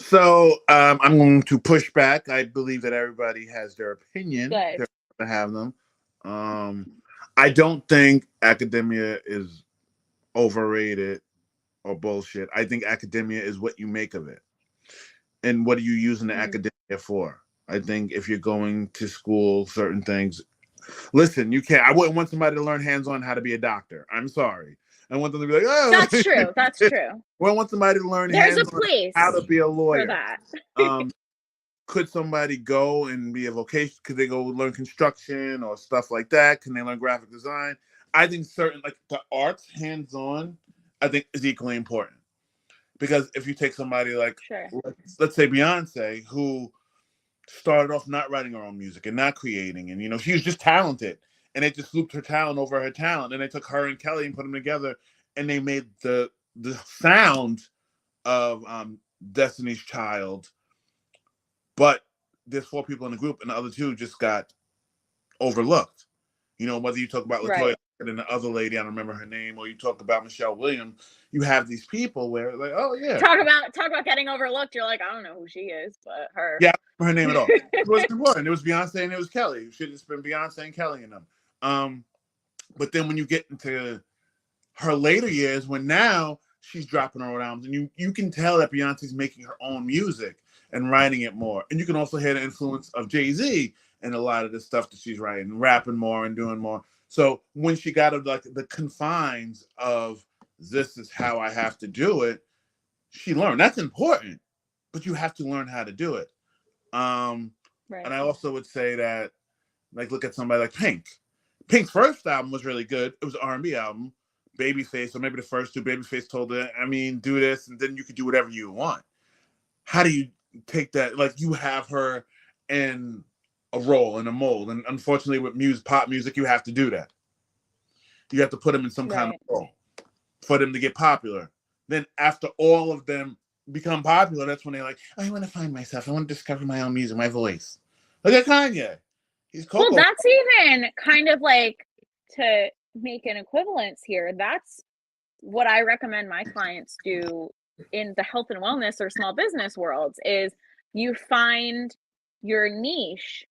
So I'm going to push back. I believe that everybody has their opinion. Good. They're going to have them. I don't think academia is overrated or bullshit. I think academia is what you make of it. And what are you using the academia for? I think if you're going to school, certain things. Listen, you can't. I wouldn't want somebody to learn hands-on how to be a doctor. I'm sorry. I want them to be like, oh. That's true. That's true. Well, I want somebody to learn There's a hands-on place how to be a lawyer. for that. Could somebody go and be a vocation? Could they go learn construction or stuff like that? Can they learn graphic design? I think certain, like the arts, hands-on, I think is equally important. Because if you take somebody like, sure, let's say Beyonce, who started off not writing her own music and not creating, and she was just talented, and they just looped her talent over her talent, and they took her and Kelly and put them together, and they made the sound of Destiny's Child. But there's 4 people in the group, and the other 2 just got overlooked. Whether you talk about LaToya right, and the other lady, I don't remember her name, or you talk about Michelle Williams, you have these people where like, oh yeah, talk about getting overlooked. You're like, I don't know who she is, but her. Yeah, her name at all. It wasn't important. It was Beyonce and it was Kelly. It should have been Beyonce and Kelly and them. But then when you get into her later years, when now she's dropping her own albums, and you can tell that Beyonce's making her own music and writing it more. And you can also hear the influence of Jay-Z and a lot of the stuff that she's writing, rapping more and doing more. So when she got like the confines of this is how I have to do it, she learned. That's important, but you have to learn how to do it. Right. And I also would say that, like, look at somebody like Pink. Pink's first album was really good. It was an R&B album. Babyface, or maybe the first 2, Babyface told her, do this, and then you could do whatever you want. How do you take that? Like, you have her in a role, in a mold. And unfortunately, with pop music, you have to do that. You have to put them in some kind of role for them to get popular. Then after all of them become popular, that's when they're like, I want to find myself. I want to discover my own music, my voice. Look at Kanye. He's Coco. Well, that's even kind of like, to make an equivalence here, that's what I recommend my clients do in the health and wellness or small business worlds, is you find your niche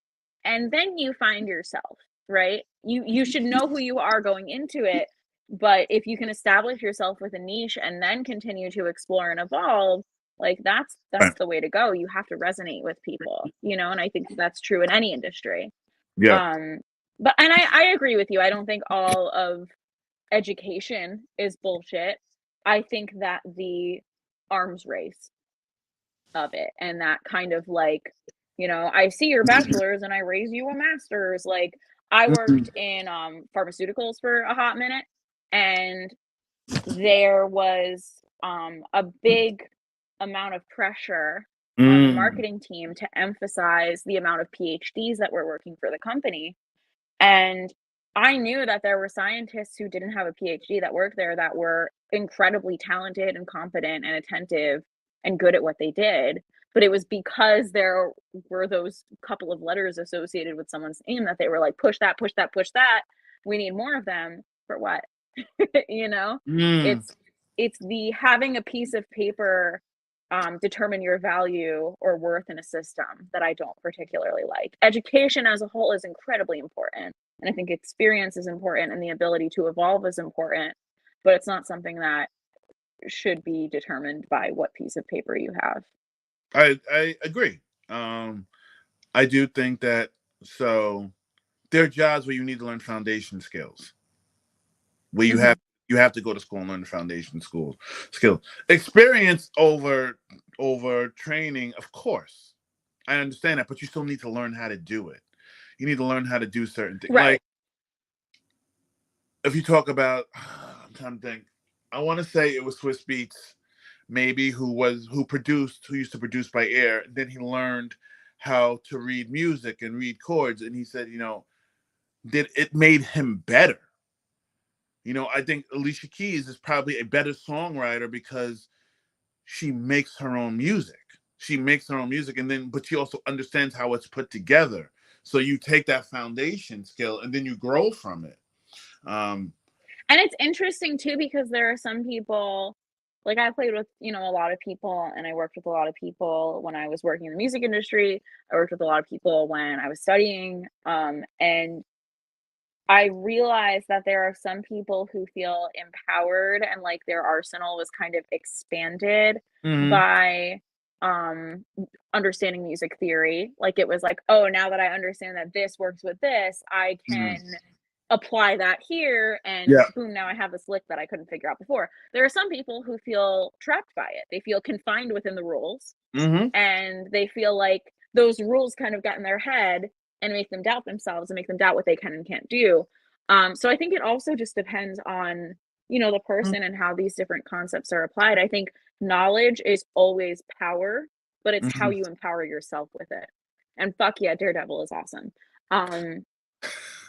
and then you find yourself, right? You should know who you are going into it, but if you can establish yourself with a niche and then continue to explore and evolve, like that's the way to go. You have to resonate with people, and I think that's true in any industry. Yeah. But I agree with you. I don't think all of education is bullshit. I think that the arms race of it, and that kind of like, I see your bachelor's and I raise you a master's. Like, I worked in pharmaceuticals for a hot minute, and there was a big amount of pressure on the marketing team to emphasize the amount of PhDs that were working for the company. And I knew that there were scientists who didn't have a PhD that worked there that were incredibly talented and competent and attentive and good at what they did, but it was because there were those couple of letters associated with someone's name that they were like, "Push that, push that, push that. We need more of them." For what? You know? Mm. It's it's the having a piece of paper, determine your value or worth in a system that I don't particularly like. Education as a whole is incredibly important, and I think experience is important and the ability to evolve is important, but it's not something that should be determined by what piece of paper you have. I agree. Um, I do think that so there are jobs where you need to learn foundation skills, where Mhm. you have to go to school and learn the foundation skills. Experience over training, of course. I understand that, but you still need to learn how to do it. You need to learn how to do certain things. Right. Like if you talk about, I'm trying to think. I want to say it was Swiss Beats, maybe who used to produce by ear. Then he learned how to read music and read chords, and he said, did it made him better. I think Alicia Keys is probably a better songwriter because she makes her own music. She makes her own music, and then but she also understands how it's put together. So you take that foundation skill and then you grow from it. Um, And it's interesting too because there are some people like I played with, a lot of people and I worked with a lot of people when I was working in the music industry. I worked with a lot of people when I was studying. And I realized that there are some people who feel empowered and like their arsenal was kind of expanded mhm, by understanding music theory. Like it was like, oh, now that I understand that this works with this, I mhm. can apply that here and Yeah. boom, now I have this lick that I couldn't figure out before. There are some people who feel trapped by it. They feel confined within the rules Hmm. and they feel like those rules kind of got in their head and make them doubt themselves and make them doubt what they can and can't do. So I think it also just depends on, the person and how these different concepts are applied. I think knowledge is always power, but it's how Hmm. you empower yourself with it. And fuck yeah, Daredevil is awesome. Um,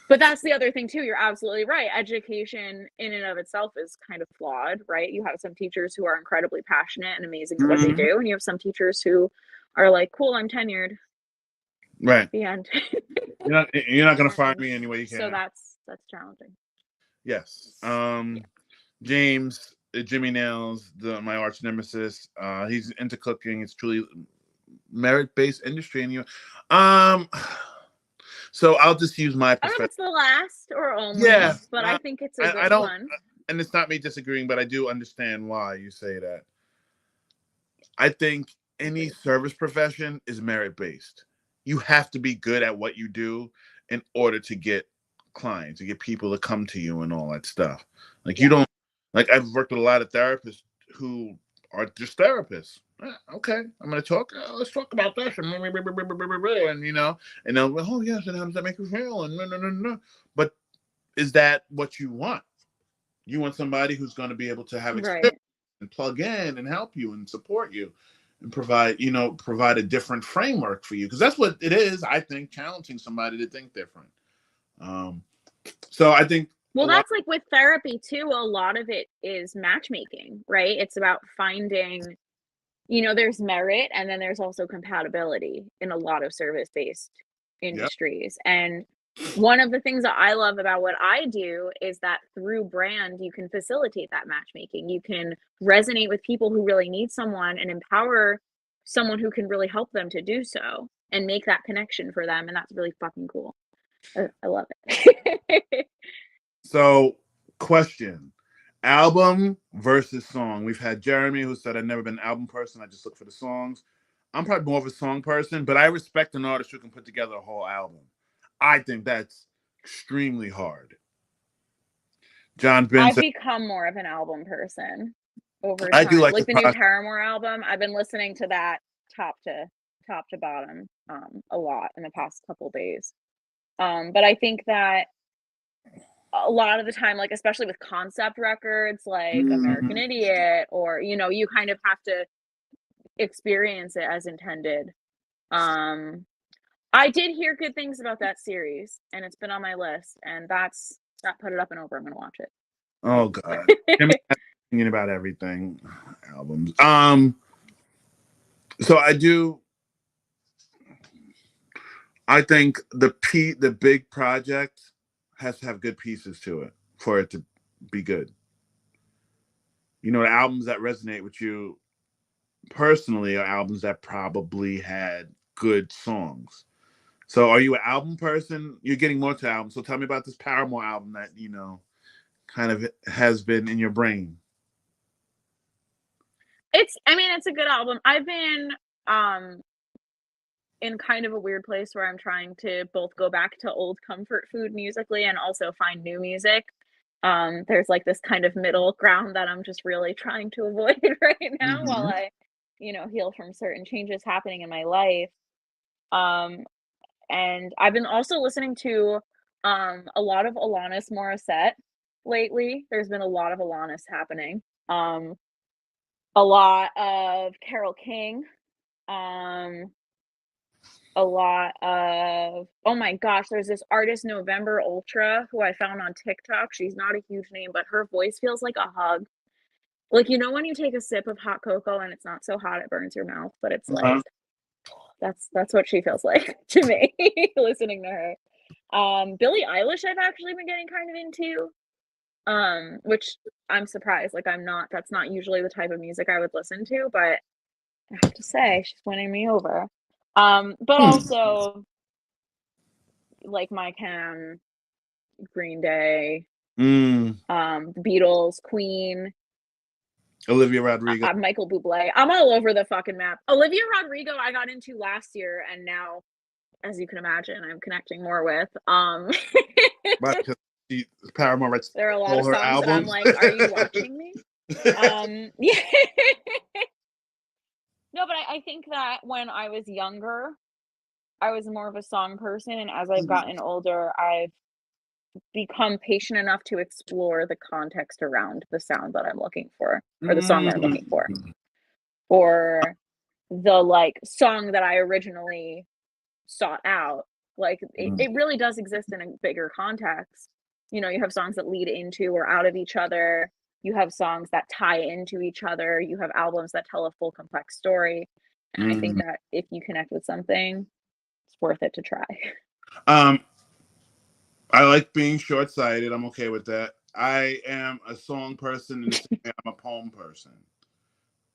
but that's the other thing too. You're absolutely right. Education in and of itself is kind of flawed, right? You have some teachers who are incredibly passionate and amazing at what they Hmm. do, and you have some teachers who are like, "Cool, I'm tenured." Right. The end. You're not gonna find And me any way you so can. that's challenging. Yes. Yeah. James, Jimmy Nails, my arch nemesis. He's into cooking. It's truly merit based industry, and um. So I'll just use my I don't know if perspective. it's the last or Yeah, only, but I think it's a I good don't, one. and it's not me disagreeing, but I do understand why you say that. I think any Agreed. service profession is merit based. You have to be good at what you do in order to get clients, to get people to come to you and all that stuff. Like you Yeah. don't like I've worked with a lot of therapists who are just therapists. Okay, I'm gonna talk. Let's talk about this, and and they'll go, oh yes, and how does that make you feel? And no, no, no, no. But is that what you want? You want somebody who's going to be able to have experience Right. and plug in and help you and support you and provide a different framework for you because that's what it is. I think challenging somebody to think different. Um, so I think a Well, lot. that's like with therapy too, a lot of it is matchmaking, right? It's about finding, there's merit and then there's also compatibility in a lot of service-based Yeah. industries. And one of the things that I love about what I do is that through brand, you can facilitate that matchmaking. You can resonate with people who really need someone and empower someone who can really help them to do so and make that connection for them. And that's really fucking cool. I love it. So question. Album versus song. We've had Jeremy who said I've never been an album person. I just look for the songs. I'm probably more of a song person, but I respect an artist who can put together a whole album. I think that's extremely hard. John I've Benson. become more of an album person over I do time. like the Like the new process. Paramore album, I've been listening to that top to top to bottom a lot in the past couple days. But I think that a lot of the time, like especially with concept records like American Mhm. Idiot or you kind of have to experience it as intended. Um I did hear good things about that series, and it's been on my list, and that put it up and over. I'm gonna watch Oh God, Jimmy has an opinion about everything. Albums. So I think the big project has to have good pieces to it for it to be good. You know, the albums that resonate with you personally are albums that probably had good songs. So are you an album person? You're getting more to albums. So tell me about this Paramore album that, kind of has been in your brain. It's a good album. I've been in kind of a weird place where I'm trying to both go back to old comfort food musically and also find new music. There's like this kind of middle ground that I'm just really trying to avoid right now while Mm-hmm. I, heal from certain changes happening in my life. Um, and I've been also listening to a lot of Alanis Morissette lately. There's been a lot of Alanis happening. Um, a lot of Carole King. Um, a lot of oh my gosh, there's this artist November Ultra who I found on TikTok. She's not a huge name, but her voice feels like a hug. Like, when you take a sip of hot cocoa and it's not so hot it burns your mouth, but it's like Uh-huh. that's what she feels like to me listening to her. Billie Eilish I've actually been getting kind of into, which I'm surprised. Like that's not usually the type of music I would listen to, but I have to say she's winning me over. But also like My Chem, Green Day, Mm. the Beatles, Queen, Olivia Rodrigo. Michael Bublé. I'm all over the fucking map. Olivia Rodrigo I got into last year, and now, as you can imagine, I'm connecting more with. Right, because Paramore writes There are a lot all of her songs that I'm albums. like, are you watching me? Yeah. No, but I think that when I was younger, I was more of a song person, and as I've gotten older, I've become patient enough to explore the context around the sound that I'm looking for, or the song that I'm looking for, or the like song that I originally sought out. Like it really does exist in a bigger context. You have songs that lead into or out of each other. You have songs that tie into each other. You have albums that tell a full complex story. And I think that if you connect with something, it's worth it to try. Um, I like being short-sighted. I'm okay with that. I am a song person in the same way I'm a poem person.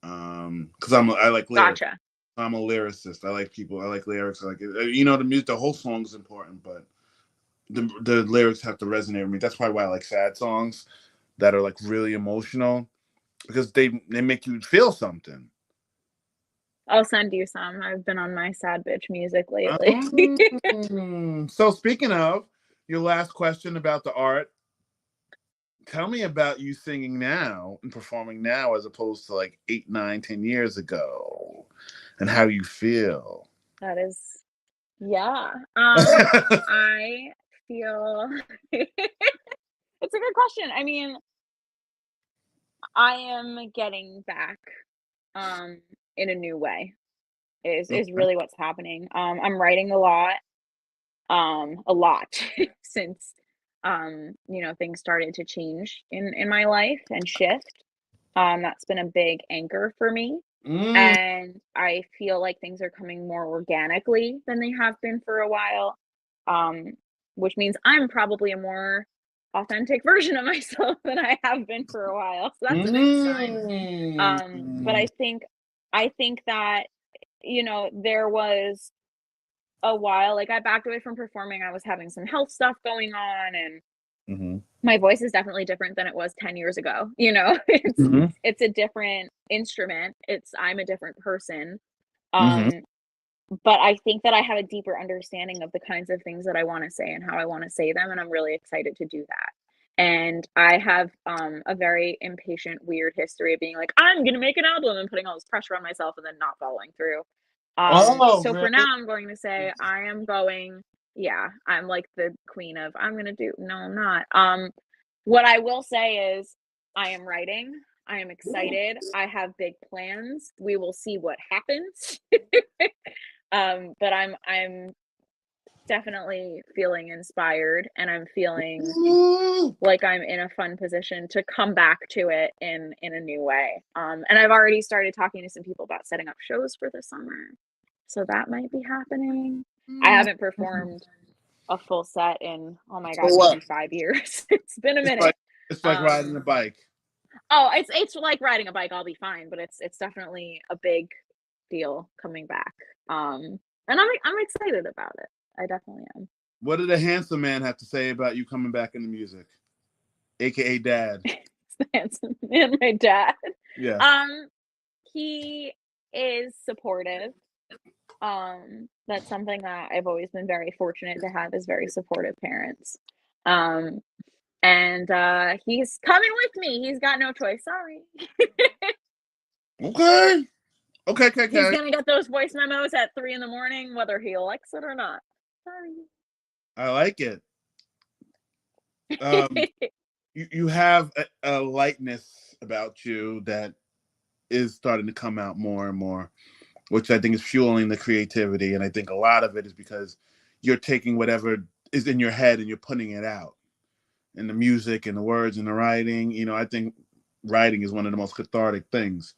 Because I like lyrics. Gotcha. I'm a lyricist. I like people. I like lyrics. I like the music. The whole song is important, but the lyrics have to resonate with me. That's probably why I like sad songs that are like really emotional because they make you feel something. I'll send you some. I've been on my sad bitch music lately. So speaking of your last question about the art, tell me about you singing now and performing now as opposed to like 8, 9, 10 years ago, and how you feel. That is, yeah. I feel it's a good question. I mean, I am getting back in a new way is really what's happening. I'm writing a lot since things started to change in my life and shift. That's been a big anchor for me. Mm. And I feel like things are coming more organically than they have been for a while. Um, which means I'm probably a more authentic version of myself than I have been for a while. So that's a big sign. But I think that, there was a while, like I backed away from performing. I was having some health stuff going on, and my voice is definitely different than it was 10 years ago. It's a different instrument. I'm a different person. Um, but I think that I have a deeper understanding of the kinds of things that I want to say and how I want to say them, and I'm really excited to do that. And I have a very impatient, weird history of being like, I'm gonna make an album and putting all this pressure on myself and then not following through. Oh, So for really? now, I'm going to say yeah, I'm like the queen of I'm gonna do. No, I'm not. What I will say is I am writing. I am excited. I have big plans. We will see what happens. But I'm definitely feeling inspired, and I'm feeling Ooh. like I'm in a fun position to come back to it in a new way. And I've already started talking to some people about setting up shows for the summer, so that might be happening. I haven't performed a full set in, oh my So god, what? maybe 5 years. It's been a It's minute. like it's like riding a bike. Oh, it's like riding a bike. I'll be fine, but it's definitely a big deal coming back. And I'm excited about it. I definitely am. What did a handsome man have to say about you coming back into music, aka Dad? It's the handsome man, my dad. Yeah. He is supportive. That's something that I've always been very fortunate to have, is very supportive parents. Um, and he's coming with me. He's got no choice. Sorry. Okay. Okay. He's gonna get those voice memos at 3 in the morning, whether he likes it or not. Sorry. I like it. You have a lightness about you that is starting to come out more and more, which I think is fueling the creativity. And I think a lot of it is because you're taking whatever is in your head and you're putting it out in the music and the words and the writing. You know, I think writing is one of the most cathartic things.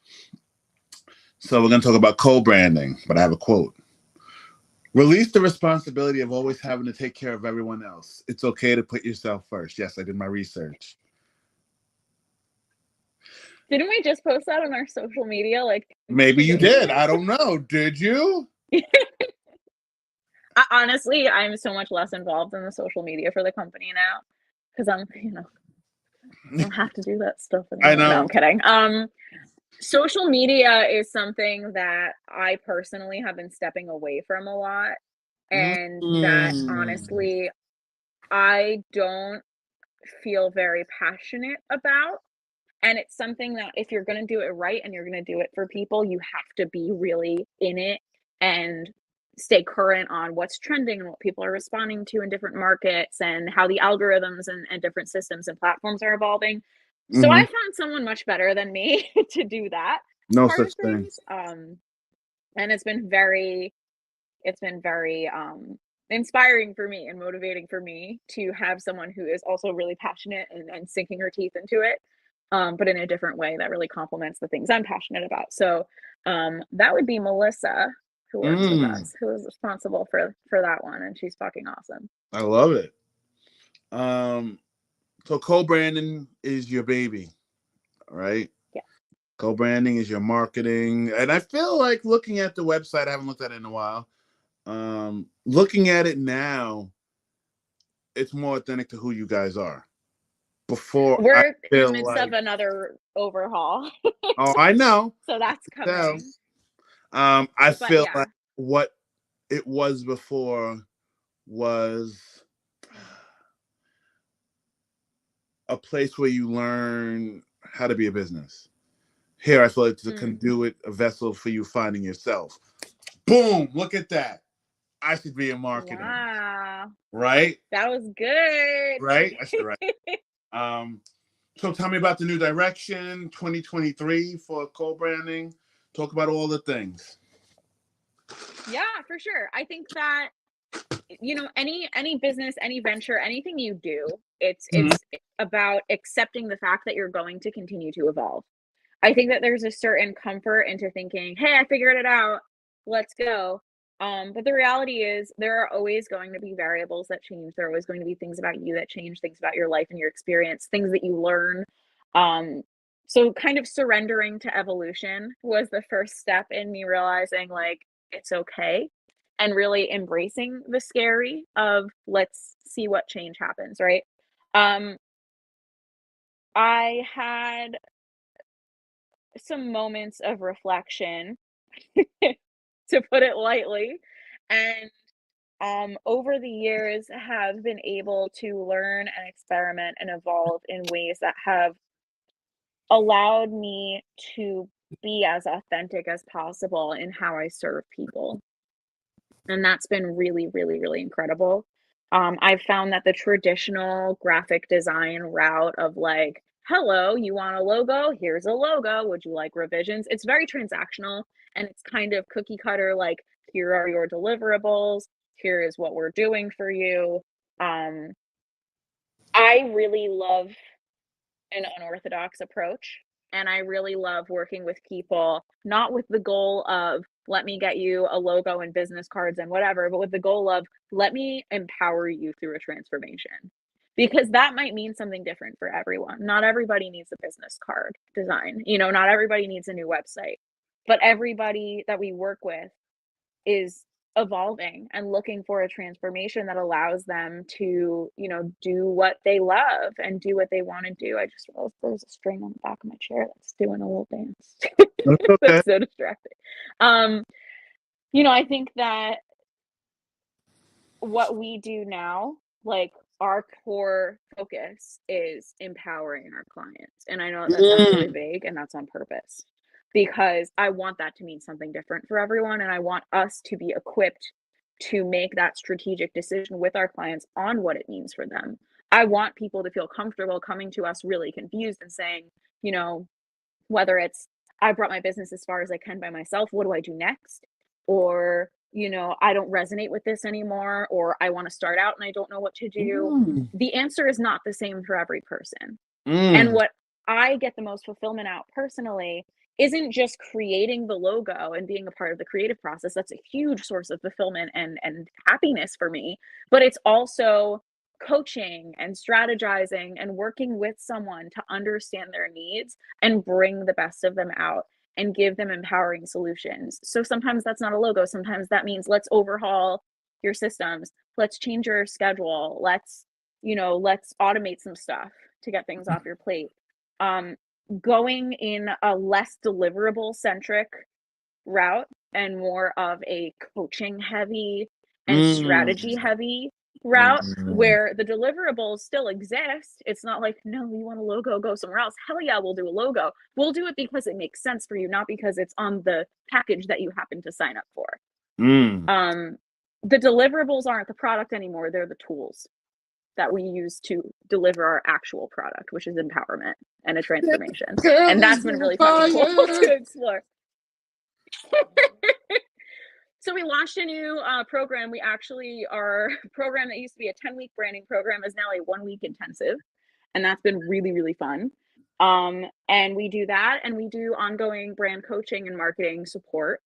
So we're going to talk about co-branding, but I have a quote. Release the responsibility of always having to take care of everyone else. It's okay to put yourself first. Yes, I did my research. Didn't we just post that on our social media? Like, Maybe you did. I don't know. Did you? Honestly, I'm so much less involved in the social media for the company now because I don't have to do that stuff anymore. I know. No, I'm kidding. Social media is something that I personally have been stepping away from a lot, and that honestly, I don't feel very passionate about. And it's something that if you're going to do it right and you're going to do it for people, you have to be really in it and stay current on what's trending and what people are responding to in different markets and how the algorithms and different systems and platforms are evolving. So I found someone much better than me to do that No part such of things. And it's been very inspiring for me and motivating for me to have someone who is also really passionate and sinking her teeth into it, but in a different way that really complements the things I'm passionate about. So that would be Melissa, who works with us, who is responsible for that one, and she's fucking awesome. I love it. So co-branding is your baby, right? Yeah. Co-branding is your marketing. And I feel like looking at the website, I haven't looked at it in a while. Looking at it now, it's more authentic to who you guys are. Before we're in the feel midst like, of another overhaul. oh, I know. So that's coming. I But feel yeah. like what it was before was a place where you learn how to be a business. Here, I feel like it's a conduit, a vessel for you finding yourself. Boom! Look at that. I should be in marketing. Wow. Right? That was good. Right? I should write. So tell me about the new direction, 2023 for co-branding. Talk about all the things. Yeah, for sure. I think that any business, any venture, anything you do, it's about accepting the fact that you're going to continue to evolve. I think that there's a certain comfort into thinking, hey, I figured it out, let's go. But the reality is there are always going to be variables that change. There are always going to be things about you that change, things about your life and your experience, things that you learn. So kind of surrendering to evolution was the first step in me realizing like it's okay, and really embracing the scary of let's see what change happens, right? I had some moments of reflection, to put it lightly, and over the years have been able to learn and experiment and evolve in ways that have allowed me to be as authentic as possible in how I serve people. And that's been really, really, really incredible. I've found that the traditional graphic design route of like, hello, you want a logo? Here's a logo. Would you like revisions? It's very transactional and it's kind of cookie cutter, like, here are your deliverables. Here is what we're doing for you. I really love an unorthodox approach, and I really love working with people, not with the goal of, let me get you a logo and business cards and whatever, but with the goal of, let me empower you through a transformation. Because that might mean something different for everyone. Not everybody needs a business card design. You know, not everybody needs a new website. But everybody that we work with is evolving and looking for a transformation that allows them to, you know, do what they love and do what they want to do. I just realized there's a string on the back of my chair that's doing a little dance. That's okay. That's so distracting. You know, I think that what we do now, like, our core focus is empowering our clients. And I know that sounds really vague, and that's on purpose, because I want that to mean something different for everyone. And I want us to be equipped to make that strategic decision with our clients on what it means for them. I want people to feel comfortable coming to us really confused and saying, you know, whether it's, I brought my business as far as I can by myself, what do I do next? Or, you know, I don't resonate with this anymore, or I want to start out and I don't know what to do. The answer is not the same for every person. And what I get the most fulfillment out personally isn't just creating the logo and being a part of the creative process. That's a huge source of fulfillment and happiness for me, but it's also coaching and strategizing and working with someone to understand their needs and bring the best of them out and give them empowering solutions. So sometimes that's not a logo. Sometimes that means, let's overhaul your systems. Let's change your schedule. Let's, you know, let's automate some stuff to get things off your plate. Going in a less deliverable centric route and more of a coaching heavy and strategy heavy route, where the deliverables still exist. It's not like, no, you want a logo, go somewhere else. Hell yeah, we'll do a logo. We'll do it because it makes sense for you, not because it's on the package that you happen to sign up for. The deliverables aren't the product anymore. They're the tools that we use to deliver our actual product, which is empowerment and a transformation. And that's been really fucking cool to explore. So we launched a new program. We actually, our program that used to be a 10-week branding program is now a 1-week intensive. And that's been really, really fun. And we do that, and we do ongoing brand coaching and marketing support.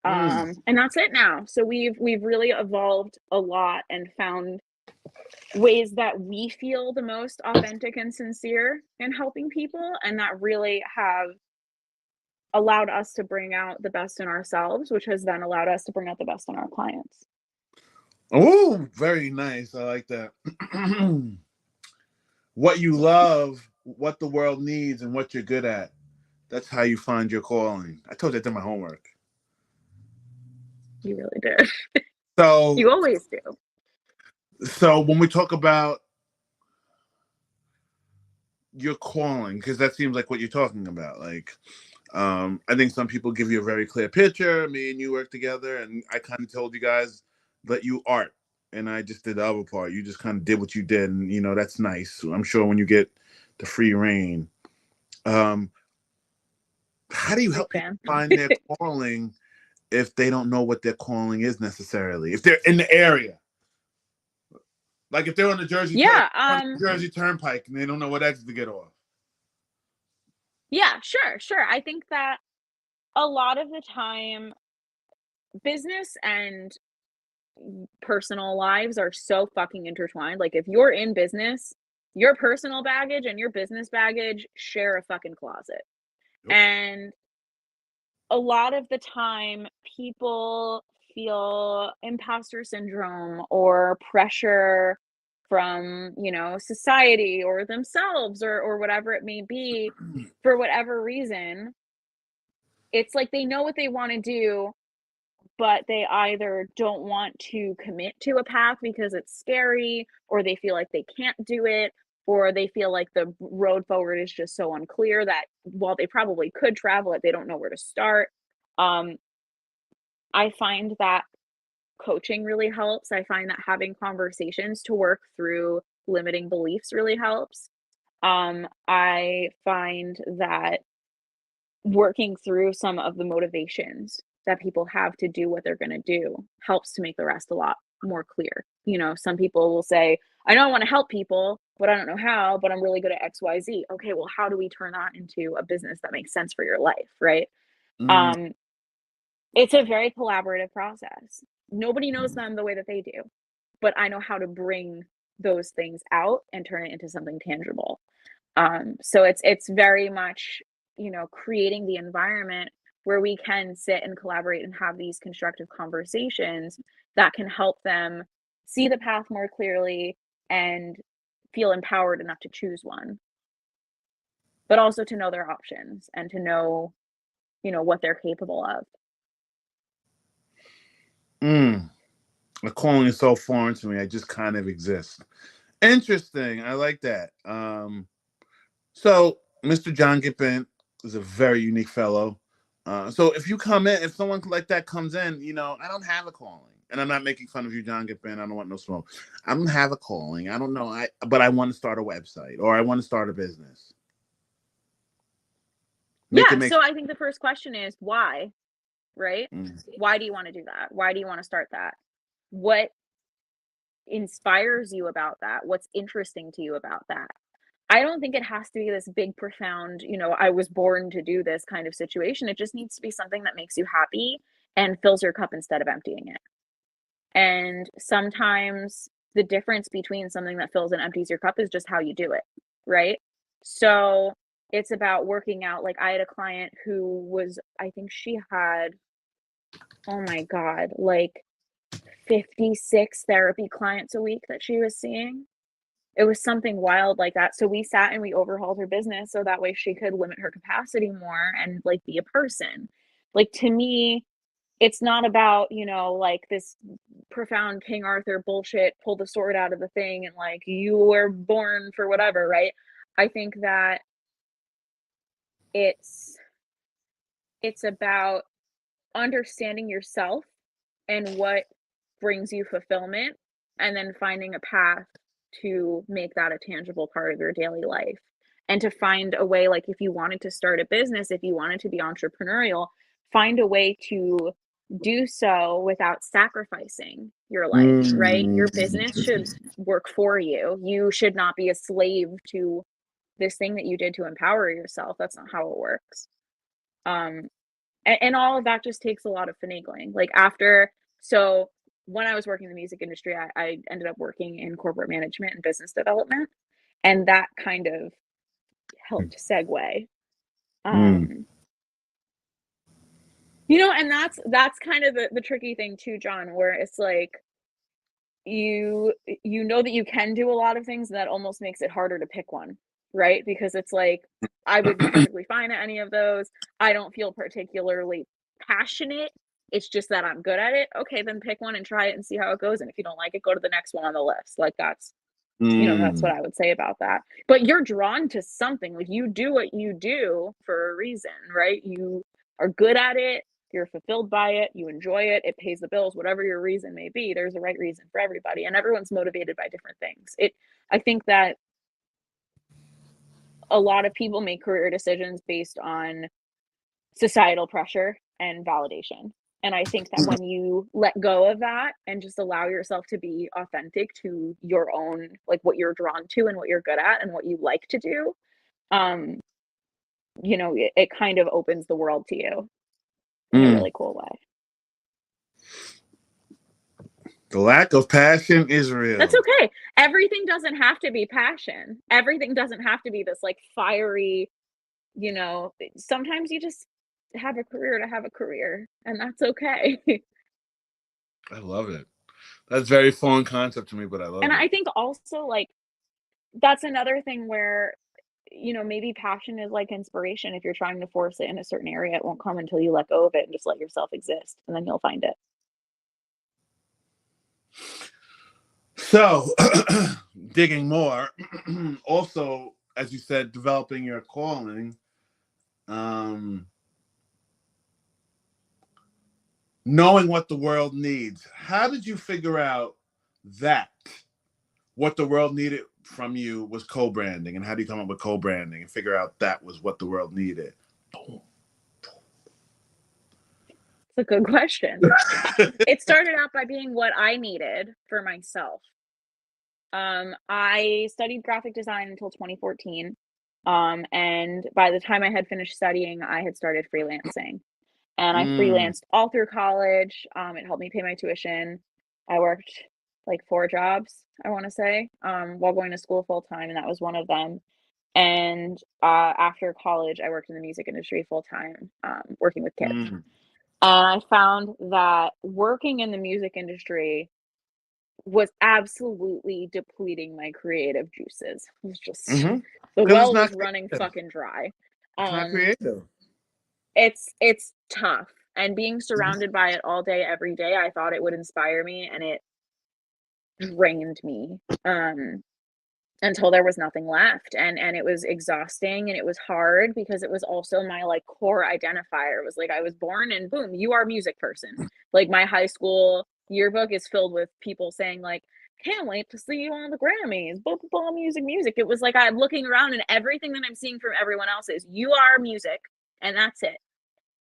And that's it now. So we've really evolved a lot and found ways that we feel the most authentic and sincere in helping people, and that really have allowed us to bring out the best in ourselves, which has then allowed us to bring out the best in our clients. Oh, very nice. I like that. What you love, what the world needs, and what you're good at. That's how you find your calling. I told you I did my homework. You really did. So you always do. So when we talk about your calling, because that seems like what you're talking about, like, I think some people give you a very clear picture. Me and you work together, and I kind of told you guys that you art, and I just did the other part. You just kind of did what you did, and you know that's nice. I'm sure when you get the free reign, how do you help people find their calling if they don't know what their calling is necessarily? If they're in the area, like if they're on the Jersey, Jersey Turnpike, and they don't know what exit to get off. Yeah, sure. I think that a lot of the time, business and personal lives are so fucking intertwined. Like, if you're in business, your personal baggage and your business baggage share a fucking closet. Yep. And a lot of the time, people feel imposter syndrome or pressure from, you know, society or themselves or whatever it may be, for whatever reason. It's like they know what they want to do, but they either don't want to commit to a path because it's scary, or they feel like they can't do it, or they feel like the road forward is just so unclear that while they probably could travel it, they don't know where to start. I find that coaching really helps. I find that having conversations to work through limiting beliefs really helps. I find that working through some of the motivations that people have to do what they're going to do helps to make the rest a lot more clear. You know, some people will say, I know I want to help people, but I don't know how, but I'm really good at XYZ. Okay, well, how do we turn that into a business that makes sense for your life, right? Mm. Um, it's a very collaborative process. Nobody knows them the way that they do, but I know how to bring those things out and turn it into something tangible. So it's very much, you know, creating the environment where we can sit and collaborate and have these constructive conversations that can help them see the path more clearly and feel empowered enough to choose one, but also to know their options and to know, you know, what they're capable of. Mm. The calling is so foreign to me. I just kind of exist. Interesting. I like that. So Mr. John Gippin is a very unique fellow. So if you come in, if someone like that comes in, you know, I don't have a calling. And I'm not making fun of you, John Gippin. I don't want no smoke. I don't have a calling. I don't know. But I want to start a website or I want to start a business. Make it Yeah, make. so I think the first question is why, right? Mm. Why do you want to do that? Why do you want to start that? What inspires you about that? What's interesting to you about that? I don't think it has to be this big, profound, you know, I was born to do this kind of situation. It just needs to be something that makes you happy and fills your cup instead of emptying it. And sometimes the difference between something that fills and empties your cup is just how you do it, right? So it's about working out. Like I had a client who was, I think she had, oh my God, like 56 therapy clients a week that she was seeing. It was something wild like that. So we sat and we overhauled her business so that way she could limit her capacity more and like be a person. Like to me, it's not about, you know, like this profound King Arthur bullshit, pull the sword out of the thing and like you were born for whatever, right? I think that it's it's about understanding yourself and what brings you fulfillment and then finding a path to make that a tangible part of your daily life and to find a way, like if you wanted to start a business, if you wanted to be entrepreneurial, find a way to do so without sacrificing your life, right? Mm. Your business should work for you. You should not be a slave to this thing that you did to empower yourself. That's not how it works. um and all of that just takes a lot of finagling. Like after, so when I was working in the music industry, I ended up working in corporate management and business development, and that kind of helped segue. Mm. Um, you know, and that's kind of the tricky thing too, John, where it's like you know that you can do a lot of things, and that almost makes it harder to pick one, right? Because it's like I would be perfectly fine at any of those. I don't feel particularly passionate. It's just that I'm good at it. Okay, then pick one and try it and see how it goes. And if you don't like it, go to the next one on the list. Like that's, you know, that's what Mm. I would say about that. But you're drawn to something. Like you do what you do for a reason, right? You are good at it. You're fulfilled by it. You enjoy it. It pays the bills, whatever your reason may be. There's a right reason for everybody, and everyone's motivated by different things. I think that a lot of people make career decisions based on societal pressure and validation. And I think that when you let go of that and just allow yourself to be authentic to your own, like what you're drawn to and what you're good at and what you like to do, um, you know, it kind of opens the world to you in a Mm. really cool way. The lack of passion is That's real. okay. Everything doesn't have to be passion. Everything doesn't have to be this like fiery, you know, sometimes you just have a career to have a career, and that's okay. I love it. That's very foreign concept to me, but I And love it. I think also like that's another thing where, you know, maybe passion is like inspiration. If you're trying to force it in a certain area, it won't come until you let go of it and just let yourself exist, and then you'll find it. So, digging more, also, as you said, developing your calling, um, knowing what the world needs. How did you figure out that what the world needed from you was co-branding, and how do you come up with co-branding and figure out that was what the world needed? It's a good question. It started out by being what I needed for myself. I studied graphic design until 2014. And by the time I had finished studying, I had started freelancing. And I Mm, freelanced all through college. It helped me pay my tuition. I worked like 4 jobs, I wanna say, while going to school full time, and that was one of them. And, after college, I worked in the music industry full time, working with kids. mm, And I found that working in the music industry was absolutely depleting my creative juices. It was just mm-hmm. the Because it's well not was running creative. fucking dry. It's not Um, creative. it's tough, and being Mhm. surrounded by it all day, every day, I thought it would inspire me, and it drained me, until there was nothing left, and it was exhausting, and it was hard because it was also my, like, core identifier. It was like I was born and boom, you are a music person. Like, my high school yearbook is filled with people saying, like, "Can't wait to see you on the Grammys, blah, blah, blah, music, music." It was like I'm looking around and everything that I'm seeing from everyone else is, "You are music, and that's it."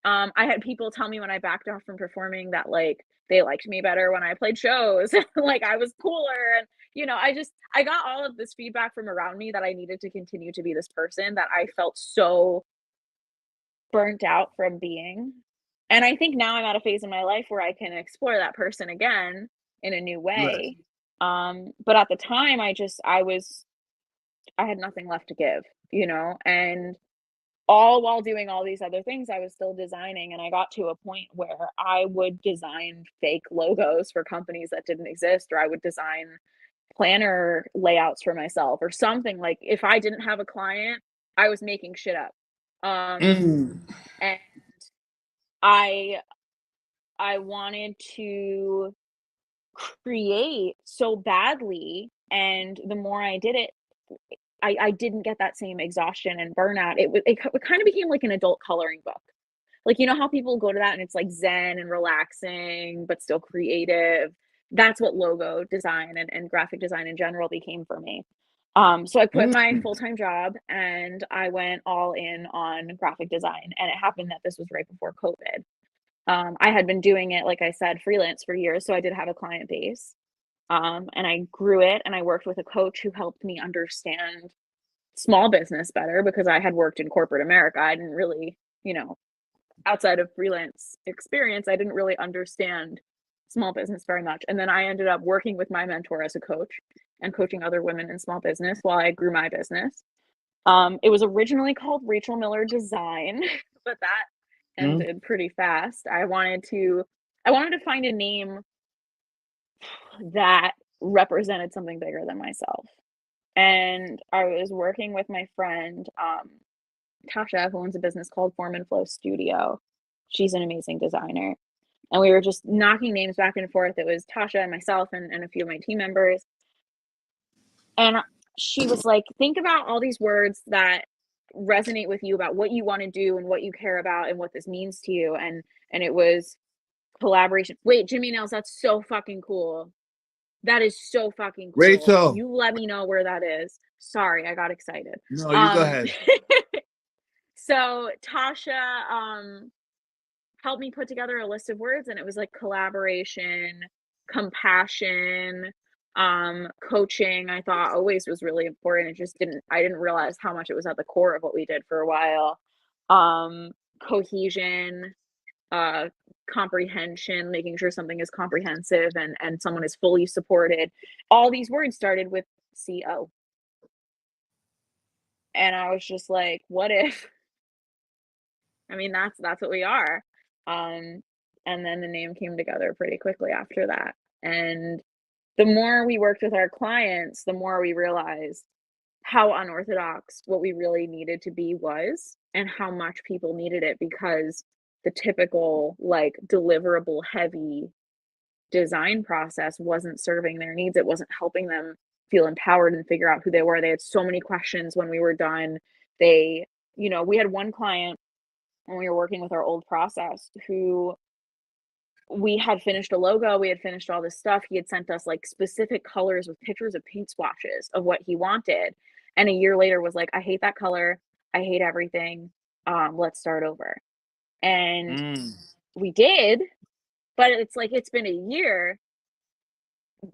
I had people tell me when I backed off from performing that, like, they liked me better when I played shows, like, I was cooler, and, I got all of this feedback from around me that I needed to continue to be this person that I felt so burnt out from being. And I think now I'm at a phase in my life where I can explore that person again in a new Right. way. But at the time, I had nothing left to give, and all while doing all these other things, I was still designing, and I got to a point where I would design fake logos for companies that didn't exist, or I would design planner layouts for myself or something. Like, if I didn't have a client, I was making shit up. Mm, And I I wanted to create so badly, and the more I did it, I didn't get that same exhaustion and burnout. It kind of became like an adult coloring book. Like, you know how people go to that and it's like zen and relaxing, but still creative? That's what logo design and graphic design in general became for me. So I quit my mm, full-time job and I went all in on graphic design. And it happened that this was right before COVID. I had been doing it, like I said, freelance for years. So I did have a client base. And I grew it and I worked with a coach who helped me understand small business better because I had worked in corporate America. I didn't really, outside of freelance experience, I didn't really understand small business very much. And then I ended up working with my mentor as a coach and coaching other women in small business while I grew my business. It was originally called Rachel Miller Design, but that mm. ended pretty fast. I wanted to find a name that represented something bigger than myself. And I was working with my friend, Tasha, who owns a business called Form and Flow Studio. She's an amazing designer. And we were just knocking names back and forth. It was Tasha and myself and a few of my team members. And she was like, think about all these words that resonate with you about what you want to do and what you care about and what this means to you. And it was collaboration. Wait, Jimmy Nails, that's so fucking cool. That is so fucking cool. Rachel. You let me know where that is. Sorry, I got excited. No, you go Um ahead. so Tasha helped me put together a list of words, and it was like collaboration, compassion, coaching. I thought always was really important. I didn't realize how much it was at the core of what we did for a while. Um, Cohesion, uh, comprehension, making sure something is comprehensive and someone is fully supported. All these words started with CO. And I was just like, what if I mean, that's what we are. Um, and then the name came together pretty quickly after that. And the more we worked with our clients, the more we realized how unorthodox what we really needed to be was, and how much people needed it because the typical, like, deliverable heavy design process wasn't serving their needs. It wasn't helping them feel empowered and figure out who they were. They had so many questions when we were done. They, we had one client when we were working with our old process who we had finished a logo, we had finished all this stuff. He had sent us like specific colors with pictures of paint swatches of what he wanted. And a year later was like, I hate that color. I hate everything. Let's start over. And Mm. we did, but it's like, it's been a year.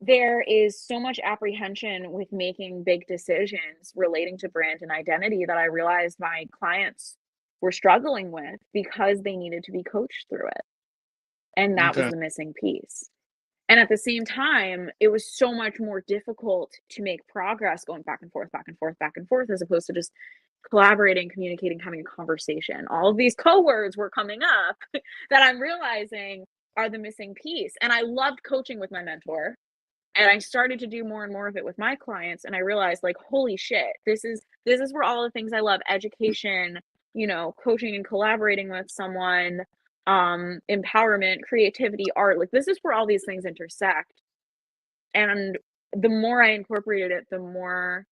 There is so much apprehension with making big decisions relating to brand and identity that I realized my clients were struggling with because they needed to be coached through it. And that was Okay. the missing piece. And at the same time, it was so much more difficult to make progress going back and forth, back and forth, back and forth, as opposed to just collaborating, communicating, having a conversation. All of these co-words were coming up that I'm realizing are the missing piece. And I loved coaching with my mentor. And I started to do more and more of it with my clients. And I realized, like, holy shit, this is where all the things I love, education, coaching and collaborating with someone, empowerment, creativity, art, like this is where all these things intersect. And the more I incorporated it, the more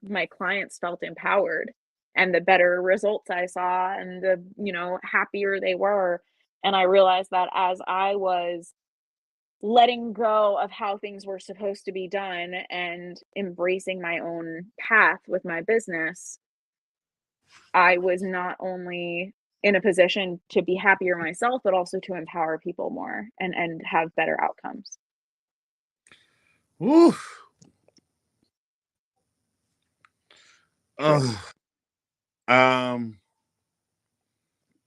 my clients felt empowered and the better results I saw and the, happier they were. And I realized that as I was letting go of how things were supposed to be done and embracing my own path with my business, I was not only in a position to be happier myself, but also to empower people more and have better outcomes. Woo. True. Oh.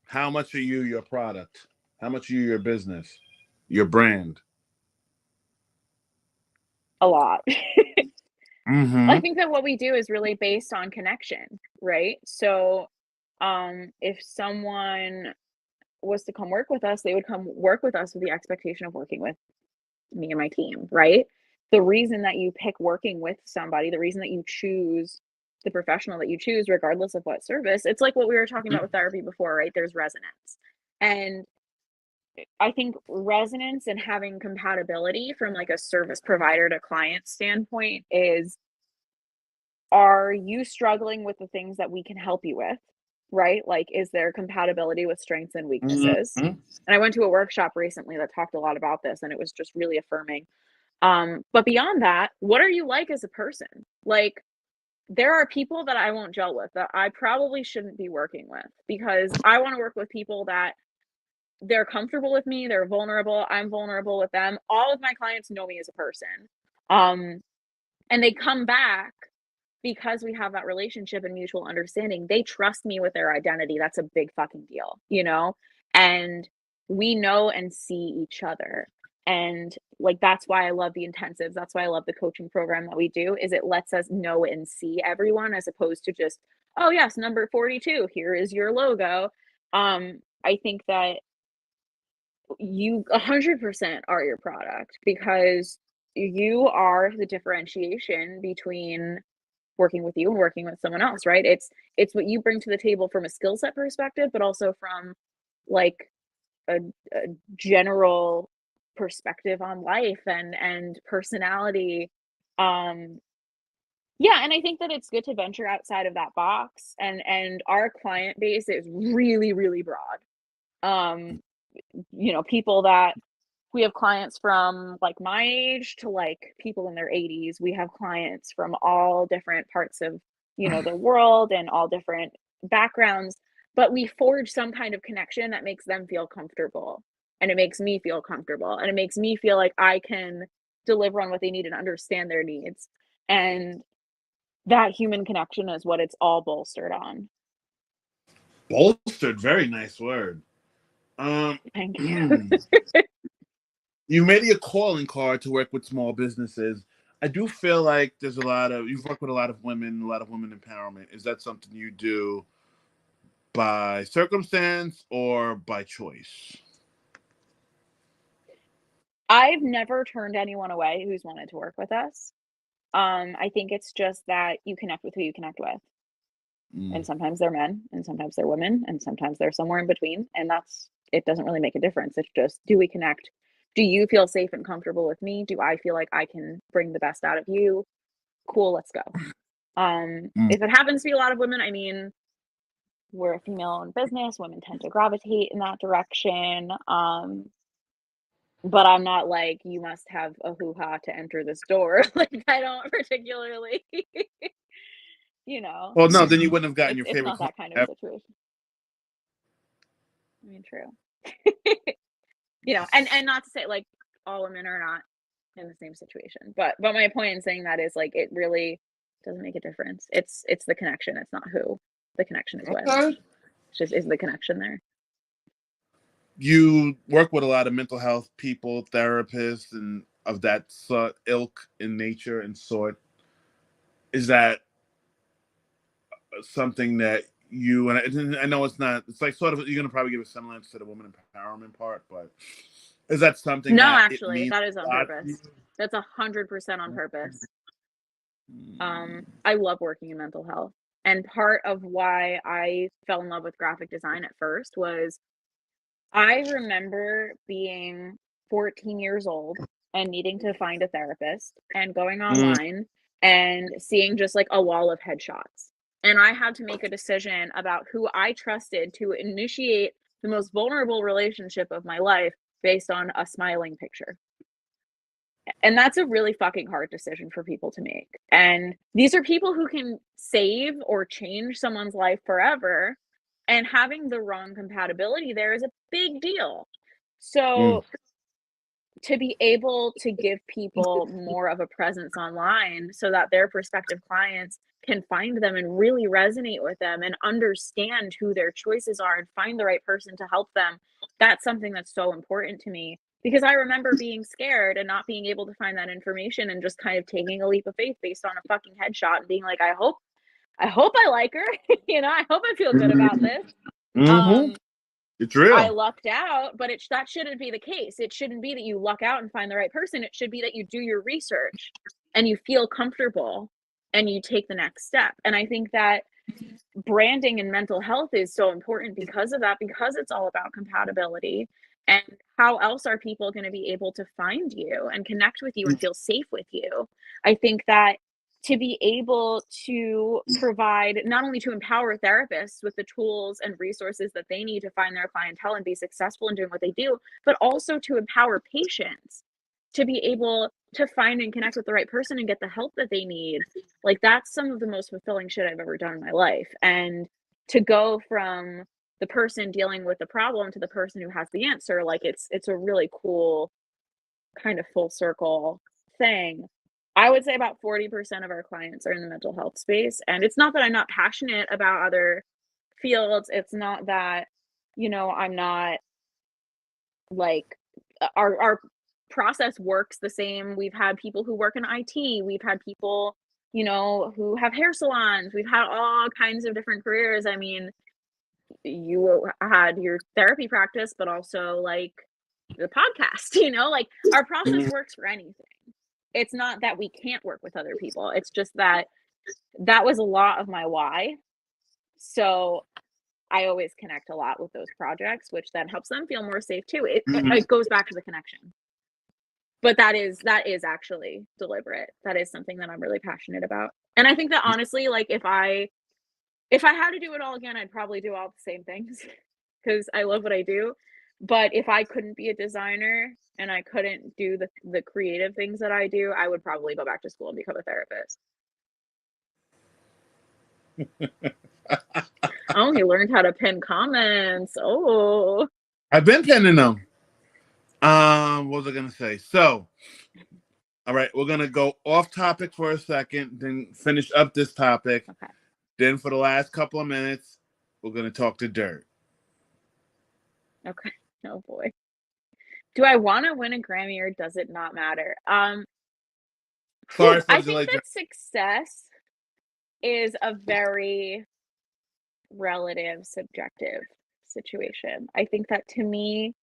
How much are you your product? How much are you your business? Your brand? A lot. I Mm-hmm. think that what we do is really based on connection, right? So, if someone was to come work with us, they would come work with us with the expectation of working with me and my team, right? The reason that you pick working with somebody, the reason that you choose the professional that you choose, regardless of what service, it's like what we were talking about with therapy before, right? There's resonance. And I think resonance and having compatibility from like a service provider to client standpoint is, are you struggling with the things that we can help you with? Right? Like, is there compatibility with strengths and weaknesses? Mm-hmm. And I went to a workshop recently that talked a lot about this, and it was just really affirming. But beyond that, what are you like as a person? Like, there are people that I won't gel with that I probably shouldn't be working with because I want to work with people that they're comfortable with me, they're vulnerable, I'm vulnerable with them. All of my clients know me as a person. Um, and they come back because we have that relationship and mutual understanding. They trust me with their identity. That's a big fucking deal, And we know and see each other. And like that's why I love the intensives. That's why I love the coaching program that we do is it lets us know and see everyone as opposed to just, oh yes, number 42, here is your logo. I think that you 100% are your product because you are the differentiation between working with you and working with someone else, right? It's what you bring to the table from a skill set perspective, but also from like a general perspective on life and personality. Um yeah, and I think that it's good to venture outside of that box and our client base is really, really broad. Um, people that we have clients from like my age to like people in their 80s. We have clients from all different parts of, the world and all different backgrounds, but we forge some kind of connection that makes them feel comfortable. And it makes me feel comfortable. And it makes me feel like I can deliver on what they need and understand their needs. And that human connection is what it's all bolstered on. Bolstered, very nice word. Um, Thank you. you made your calling card to work with small businesses. I do feel like you've worked with a lot of women empowerment. Is that something you do by circumstance or by choice? I've never turned anyone away who's wanted to work with us. I think it's just that you connect with who you connect with. Mm. And sometimes they're men, and sometimes they're women, and sometimes they're somewhere in between. And it doesn't really make a difference. It's just, do we connect? Do you feel safe and comfortable with me? Do I feel like I can bring the best out of you? Cool, let's go. Mm. If it happens to be a lot of women, I mean, we're a female-owned business. Women tend to gravitate in that direction. But I'm not like, you must have a hoo-ha to enter this door. Like, I don't particularly, you know, Well, no, then you wouldn't have gotten your it's favorite not client that kind of a ever. situation. I mean, true. You know, and not to say like all women are not in the same situation, but my point in saying that is like it really doesn't make a difference. It's the connection. It's not who the connection is with. Okay. It's just is the connection there. You work with a lot of mental health people, therapists, and of that ilk in nature and sort. Is that something that you and I know it's not. It's like sort of you're gonna probably give a semblance to the woman empowerment part, but is that something No, that it actually, means that is a on lot to you? purpose. That's 100% on purpose. Mm. I love working in mental health. And part of why I fell in love with graphic design at first was I remember being 14 years old and needing to find a therapist and going Mm. online and seeing just like a wall of headshots. And I had to make a decision about who I trusted to initiate the most vulnerable relationship of my life based on a smiling picture. And that's a really fucking hard decision for people to make. And these are people who can save or change someone's life forever. And having the wrong compatibility there is a big deal. Mm. So to be able to give people more of a presence online so that their prospective clients can find them and really resonate with them and understand who their choices are and find the right person to help them, that's something that's so important to me. Because I remember being scared and not being able to find that information and just kind of taking a leap of faith based on a fucking headshot and being like, I hope I like her. You know, I hope I feel good about Mm-hmm. this. Mm-hmm. Um, It's I real. lucked out, but that shouldn't be the case. It shouldn't be that you luck out and find the right person. It should be that you do your research and you feel comfortable and you take the next step. And I think that branding and mental health is so important because of that, because it's all about compatibility. And how else are people going to be able to find you and connect with you and feel safe with you? I think that to be able to provide not only to empower therapists with the tools and resources that they need to find their clientele and be successful in doing what they do, but also to empower patients to be able to find and connect with the right person and get the help that they need. Like that's some of the most fulfilling shit I've ever done in my life. And to go from the person dealing with the problem to the person who has the answer, like it's a really cool kind of full circle thing. I would say about 40% of our clients are in the mental health space. And it's not that I'm not passionate about other fields. It's not that, you know, I'm not like our process works the same. We've had people who work in IT. We've had people, you know, who have hair salons. We've had all kinds of different careers. I mean, you had your therapy practice, but also like the podcast, you know, like our process Mhm. works for anything. It's not that we can't work with other people. It's just that that was a lot of my why. So I always connect a lot with those projects, which then helps them feel more safe too. Mhm. It goes back to the connection. But that is actually deliberate. That is something that I'm really passionate about. And I think that honestly, like if I had to do it all again, I'd probably do all the same things because I love what I do. But if I couldn't be a designer and I couldn't do the creative things that I do, I would probably go back to school and become a therapist. I only learned how to pin comments. Oh, I've been penning them. What was I gonna say? So, all right, we're gonna go off topic for a second, then finish up this topic. okay. Then for the last couple of minutes, we're gonna talk to Dirt. Okay. Oh boy. Do I want to win a Grammy or does it not matter? Sorry for I the think delay, that Dirt. success is a very relative, subjective situation. I think that to me,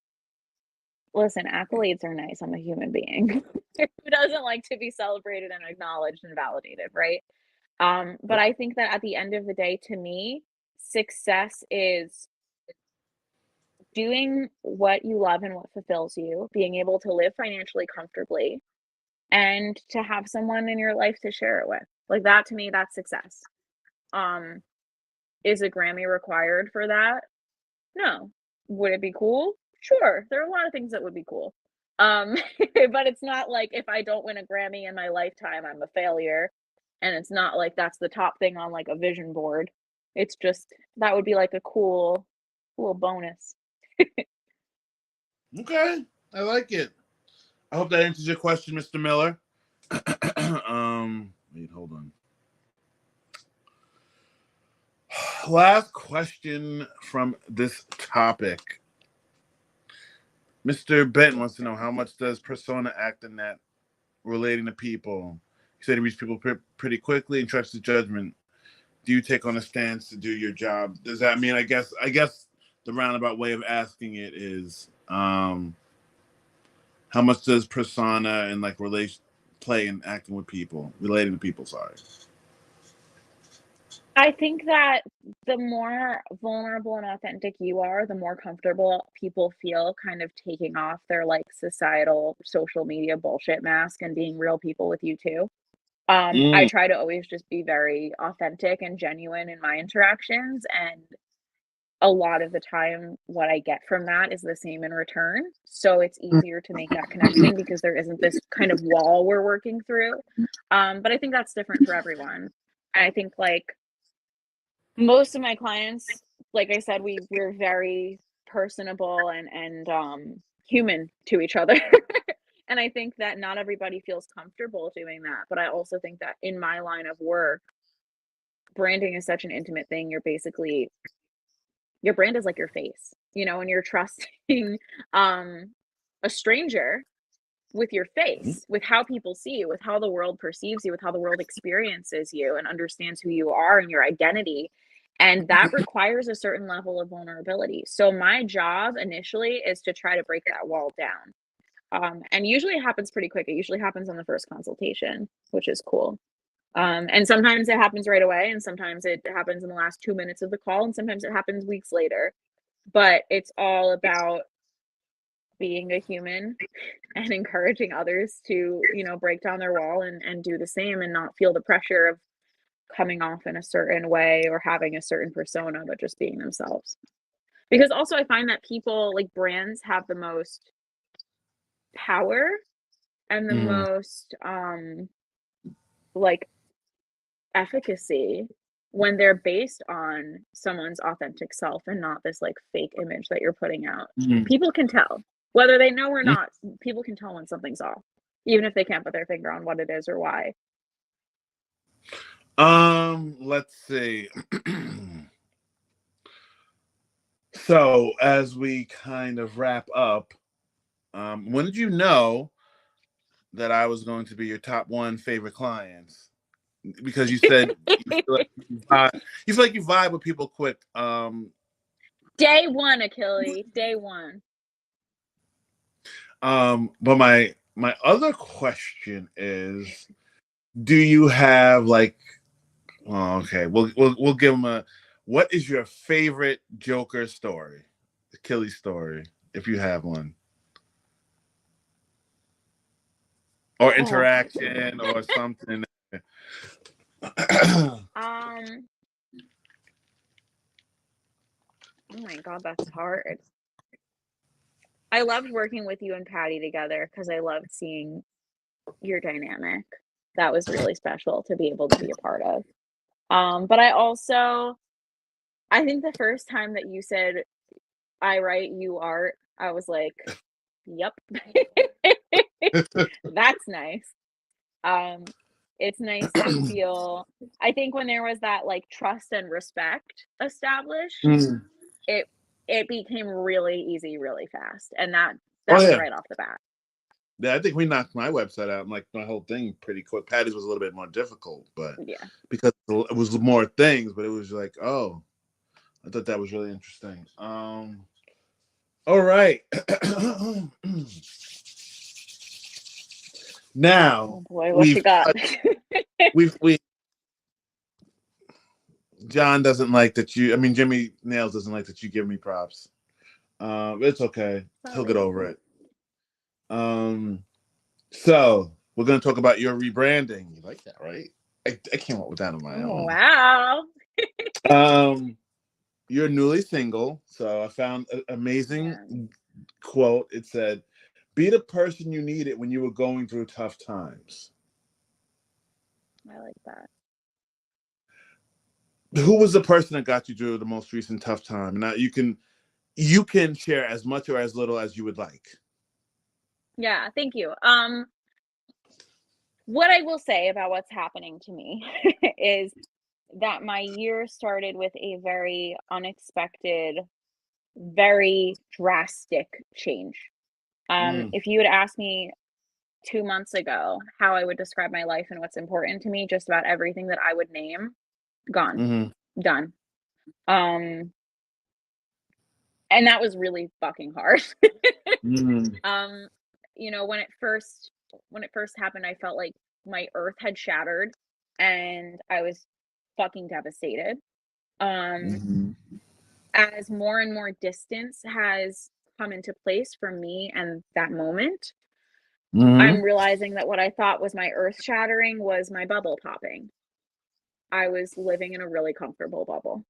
listen, accolades are nice. I'm a human being who doesn't like to be celebrated and acknowledged and validated, right? But I think that at the end of the day, to me, success is doing what you love and what fulfills you, being able to live financially comfortably, and to have someone in your life to share it with. Like that to me, that's success. Um, is a Grammy required for that? No. Would it be cool? Sure. There are a lot of things that would be cool. But it's not like if I don't win a Grammy in my lifetime, I'm a failure. And it's not like that's the top thing on like a vision board. It's just that would be like a cool bonus. Okay, I like it. I hope that answers your question, Mr. Miller. Wait, hold on. Last question from this topic. Mr. Benton wants to know, how much does persona act in that relating to people? He said he reads people pretty quickly and trusts his judgment. Do you take on a stance to do your job? Does that mean, I guess the roundabout way of asking it is, how much does persona and like relation play in acting with people, relating to people? Sorry. I think that the more vulnerable and authentic you are, the more comfortable people feel kind of taking off their like societal social media bullshit mask and being real people with you too. I Mm. try to always just be very authentic and genuine in my interactions, and a lot of the time what I get from that is the same in return. So it's easier to make that connection because there isn't this kind of wall we're working through. But I think that's different for everyone. And I think like most of my clients, like I said, we're very personable and human to each other. And I think that not everybody feels comfortable doing that. But I also think that in my line of work, branding is such an intimate thing. You're basically your brand is like your face, you know, and you're trusting a stranger with your face, with how people see you, with how the world perceives you, with how the world experiences you and understands who you are and your identity. And that requires a certain level of vulnerability. So my job initially is to try to break that wall down. And usually it happens pretty quick. It usually happens on the first consultation, which is cool. And sometimes it happens right away, and sometimes it happens in the last 2 minutes of the call, and sometimes it happens weeks later. But it's all about being a human and encouraging others to, you know, break down their wall and do the same and not feel the pressure of coming off in a certain way or having a certain persona, but just being themselves. Because also I find that people like brands have the most power and the Mm. most like efficacy when they're based on someone's authentic self and not this like fake image that you're putting out. Mm. People can tell, whether they know or Mm. not, people can tell when something's off, even if they can't put their finger on what it is or why. Let's see. So as we kind of wrap up, when did you know that I was going to be your top one favorite clients? Because you said you feel like you vibe with people quick. Day one, Achilles, day one. But my other question is, do you have like? Oh, okay, we'll give them a. What is your favorite Joker story, Achilles story, if you have one, or Oh. interaction or something? um, oh my God, that's hard. I loved working with you and Patty together because I loved seeing your dynamic. That was really special to be able to be a part of. But I think the first time that you said, "I write, you art," I was like, "Yep." That's nice. Um, it's nice to feel I think when there was that, like, trust and respect established, Mm. it it became really easy really fast, and Oh that was yeah, right off the bat. yeah. I think we knocked my website out and like my whole thing pretty quick. Patty's was a little bit more difficult, but Yeah. because it was more things, but it was like, oh, I thought that was really interesting. All right. Now Oh boy, what you got? we John doesn't like that you. I mean, Jimmy Nails doesn't like that you give me props. It's okay. He'll get Sorry. over it. So we're gonna talk about your rebranding. You like that, right? I came up with that on my Oh, own. wow. You're newly single, so I found an Yeah, amazing quote. It said, "Be the person you needed when you were going through tough times." I like that. Who was the person that got you through the most recent tough time? Now you can you can share as much or as little as you would like. Yeah, thank you. What I will say about what's happening to me is that my year started with a very unexpected, very drastic change. Mm, If you had asked me 2 months ago how I would describe my life and what's important to me, just about everything that I would name, gone, mhm, done. Um, and that was really fucking hard. mm, Um, when it first happened, I felt like my earth had shattered and I was fucking devastated. Um, mhm, as more and more distance has come into place for me and that moment, I'm mhm, realizing that what I thought was my earth shattering was my bubble popping. I was living in a really comfortable bubble.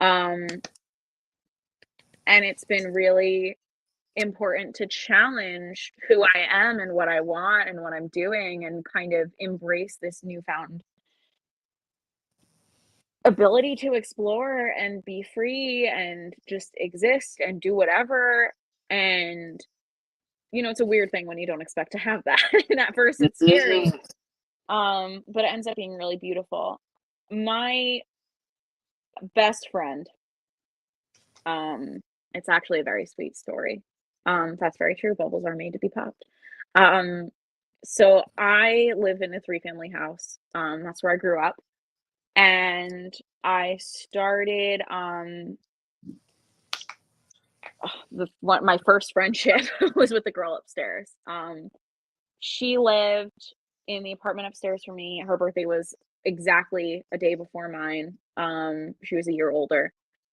Um, and it's been really important to challenge who I am and what I want and what I'm doing and kind of embrace this newfound ability to explore and be free and just exist and do whatever. And, it's a weird thing when you don't expect to have that. And at first it's scary. mhm. But it ends up being really beautiful. My best friend, um, it's actually a very sweet story. That's very true. Bubbles are made to be popped. Um, so I live in a three-family house. That's where I grew up. And I started my first friendship was with the girl upstairs. She lived in the apartment upstairs from me. Her birthday was exactly a day before mine. She was a year older,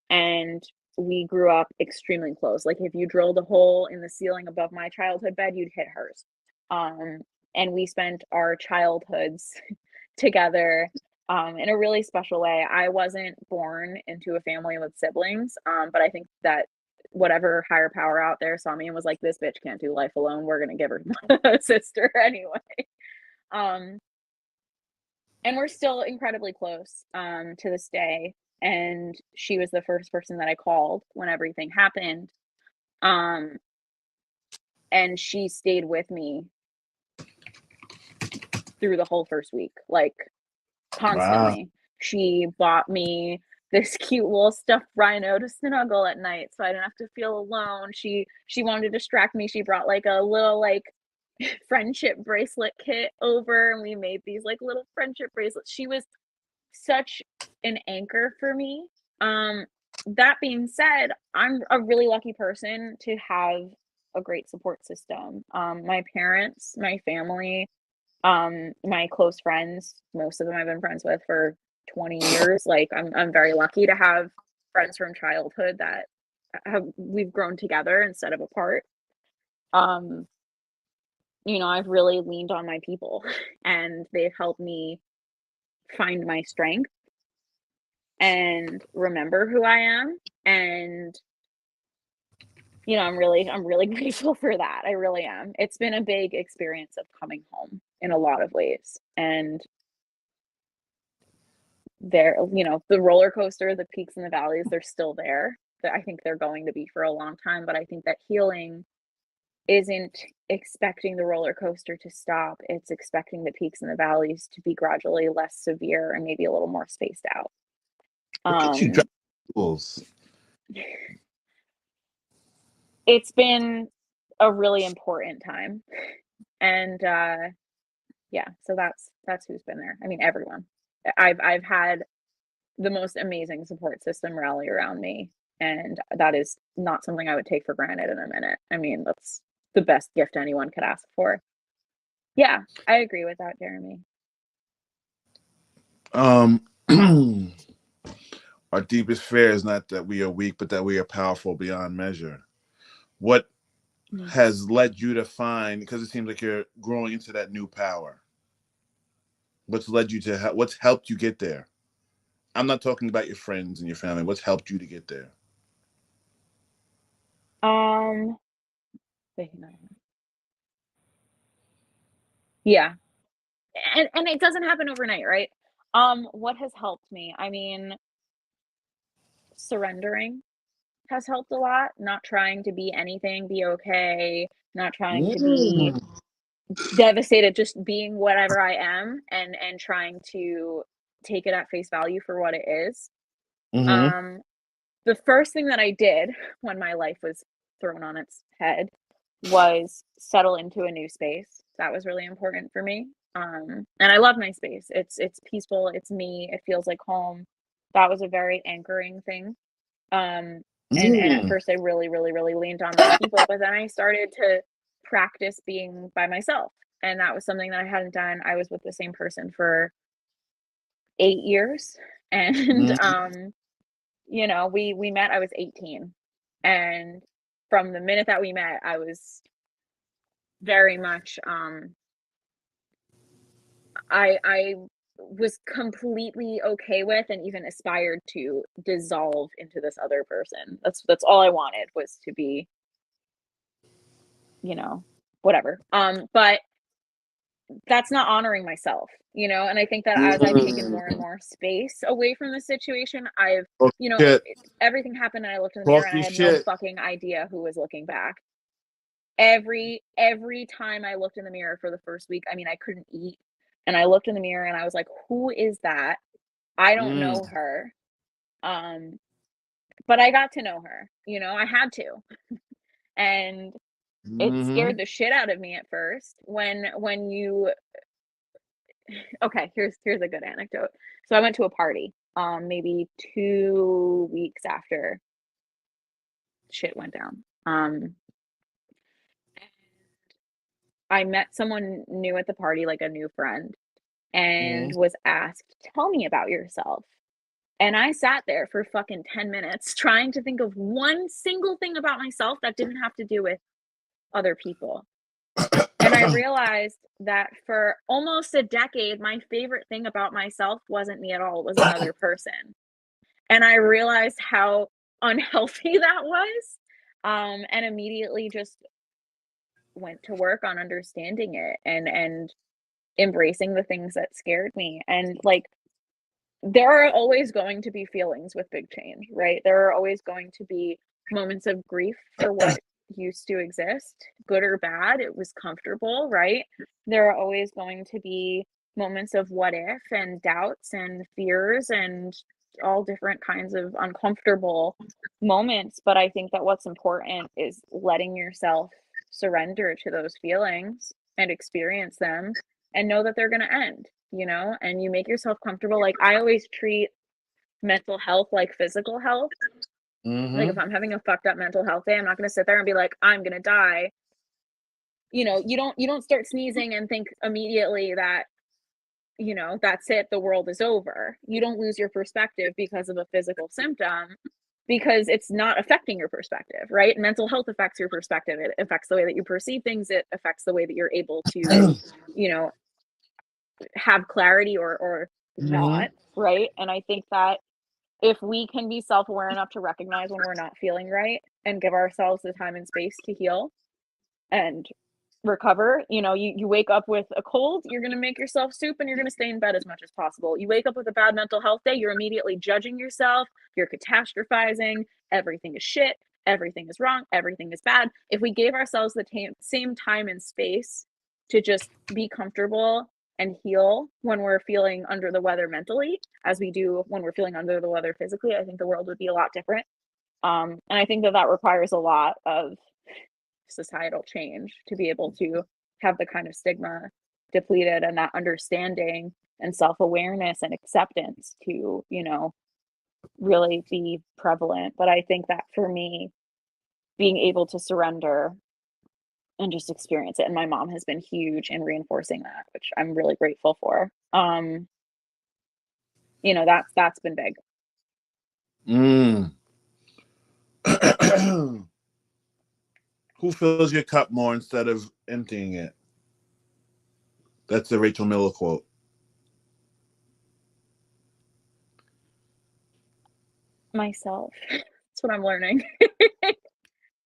and we grew up extremely close. Like, if you drilled a hole in the ceiling above my childhood bed, you'd hit hers. Um, and we spent our childhoods together, in a really special way. I wasn't born into a family with siblings, but I think that whatever higher power out there saw me and was like, "This bitch can't do life alone. We're gonna give her a sister anyway." Um, and we're still incredibly close, to this day. And she was the first person that I called when everything happened. Um, and she stayed with me through the whole first week, like, Wow. constantly. She bought me this cute little stuffed rhino to snuggle at night so I didn't have to feel alone. She wanted to distract me. She brought, like, a little, like, friendship bracelet kit over, and we made these, like, little friendship bracelets. She was such an anchor for me. Um, that being said, I'm a really lucky person to have a great support system. My parents, my family, my close friends, most of them I've been friends with for 20 years. Like, I'm very lucky to have friends from childhood that we've grown together instead of apart. Um, I've really leaned on my people and they've helped me find my strength and remember who I am. And I'm really grateful for that. I really am. It's been a big experience of coming home in a lot of ways. And the roller coaster, the peaks and the valleys, they're still there. I think they're going to be for a long time, but I think that healing isn't expecting the roller coaster to stop. It's expecting the peaks and the valleys to be gradually less severe and maybe a little more spaced out. Look at you drop Um, rules. it's been a really important time. And yeah, so that's who's been there. I mean, everyone. I've had the most amazing support system rally around me, and that is not something I would take for granted in a minute. I mean, that's the best gift anyone could ask for. Yeah, I agree with that, Jeremy. Um, our deepest fear is not that we are weak, but that we are powerful beyond measure. What Mm. has led you to find, because it seems like you're growing into that new power, what's led you to, what's helped you get there? I'm not talking about your friends and your family. What's helped you to get there? Um, Thinking of it. Yeah, and it doesn't happen overnight, right? What has helped me? I mean, surrendering. has helped a lot. Not trying to be anything, be okay, not trying to be Mm. devastated, just being whatever I am and trying to take it at face value for what it is. Mhm. Um, the first thing that I did when my life was thrown on its head was settle into a new space. That was really important for me. And I love my space. It's peaceful, it's me, it feels like home. That was a very anchoring thing. Um, and at Mm. first I really, really, really leaned on my people, but then I started to practice being by myself. And that was something that I hadn't done. I was with the same person for 8 years. And Mhm. we met, I was 18. And from the minute that we met, I was very much I was completely okay with and even aspired to dissolve into this other person. That's all I wanted was to be, you know, whatever. But that's not honoring myself, and I think that as I've taken more and Mm. more space away from the situation, I've, Oh, shit. everything happened and I looked in the mirror Talk and I your had no shit. fucking idea who was looking back. Every time I looked in the mirror for the first week, I mean, I couldn't eat, and I looked in the mirror and I was like, "Who is that? I don't Mm. know her." Um, but I got to know her, I had to. And it scared Mhm. the shit out of me at first when you okay, here's a good anecdote. So I went to a party, maybe 2 weeks after shit went down. I met someone new at the party, like a new friend, and Mhm. was asked, "Tell me about yourself." And I sat there for fucking 10 minutes trying to think of one single thing about myself that didn't have to do with other people. And I realized that for almost a decade, my favorite thing about myself wasn't me at all, it was another person. And I realized how unhealthy that was, and immediately just went to work on understanding it and embracing the things that scared me. And, like, there are always going to be feelings with big change, right? There are always going to be moments of grief for what used to exist, good or bad. It was comfortable, right? There are always going to be moments of what if and doubts and fears and all different kinds of uncomfortable moments. But I think that what's important is letting yourself surrender to those feelings and experience them and know that they're going to end, and you make yourself comfortable. Like, I always treat mental health like physical health. Like, if Mhm. I'm having a fucked up mental health day, I'm not going to sit there and be like, I'm going to die. You don't start sneezing and think immediately that, that's it, the world is over. You don't lose your perspective because of a physical symptom, because it's not affecting your perspective, right? Mental health affects your perspective. It affects the way that you perceive things. It affects the way that you're able to, you know, have clarity or not, Mhm. right? And I think that if we can be self-aware enough to recognize when we're not feeling right and give ourselves the time and space to heal and recover, you wake up with a cold, you're going to make yourself soup and you're going to stay in bed as much as possible. You wake up with a bad mental health day, you're immediately judging yourself, you're catastrophizing, everything is shit, everything is wrong, everything is bad. If we gave ourselves the same time and space to just be comfortable and heal when we're feeling under the weather mentally, as we do when we're feeling under the weather physically, I think the world would be a lot different. And I think that that requires a lot of societal change to be able to have the kind of stigma depleted and that understanding and self-awareness and acceptance to, really be prevalent. But I think that for me, being able to surrender and just experience it, and my mom has been huge in reinforcing that, which I'm really grateful for. That's been big. Mm. Who fills your cup more instead of emptying it? That's the Rachel Miller quote. Myself. That's what I'm learning.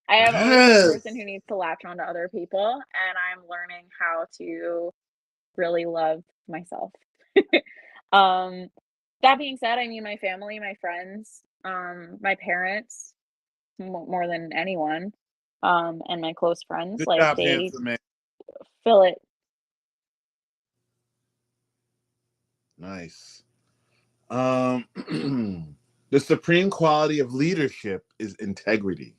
I have always been the person Yes. who needs to latch on to other people, and I'm learning how to really love myself. Um, that being said, I mean, my family, my friends, my parents, more than anyone. And my close friends, Good like job, they handsome man. fill it. Nice. Um, the supreme quality of leadership is integrity.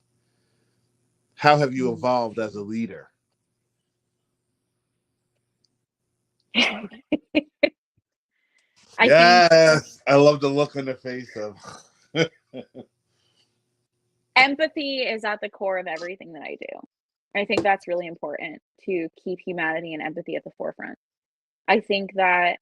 How have you Mm. evolved as a leader? I think Yes, I love the look on the face of. empathy is at the core of everything that I do. I think that's really important to keep humanity and empathy at the forefront. I think that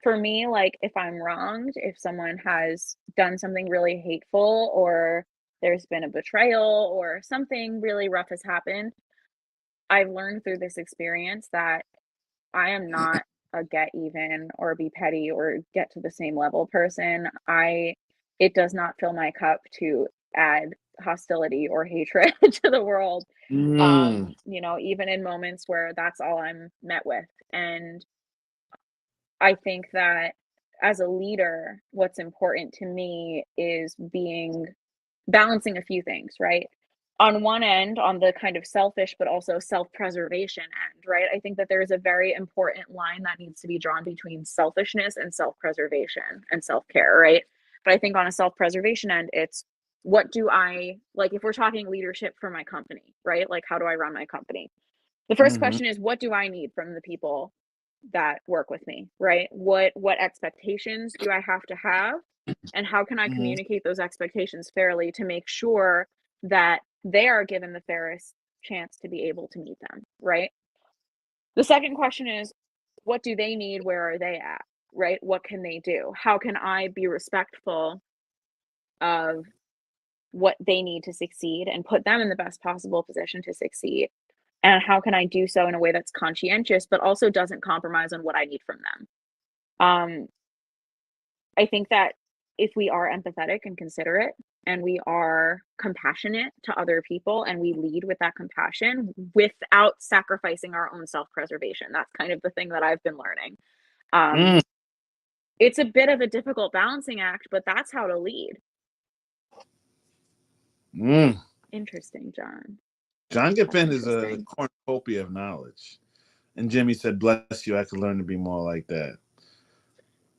for me, like if I'm wronged, if someone has done something really hateful or there's been a betrayal or something really rough has happened, I've learned through this experience that I am not a get even or be petty or get to the same level person. It does not fill my cup to add hostility or hatred to the world. Mm, Even in moments where that's all I'm met with. And I think that as a leader, what's important to me is balancing a few things, right? On one end, on the kind of selfish but also self-preservation end, right? I think that there is a very important line that needs to be drawn between selfishness and self-preservation and self-care, right? But I think on a self-preservation end, it's what do I like if we're talking leadership for my company, right? Like how do I run my company? The first mhm, question is what do I need from the people that work with me, right? What expectations do I have? And how can I mhm, communicate those expectations fairly to make sure that they are given the fairest chance to be able to meet them, right? The second question is what do they need? Where are they at? Right? What can they do? How can I be respectful of what they need to succeed and put them in the best possible position to succeed? And how can I do so in a way that's conscientious, but also doesn't compromise on what I need from them? Um, I think that if we are empathetic and considerate and we are compassionate to other people and we lead with that compassion without sacrificing our own self-preservation, that's kind of the thing that I've been learning. Um, mm, it's a bit of a difficult balancing act, but that's how to lead. mm. Interesting, John. John That's Giffen is a interesting. cornucopia of knowledge. And Jimmy said, "Bless you, I could learn to be more like that."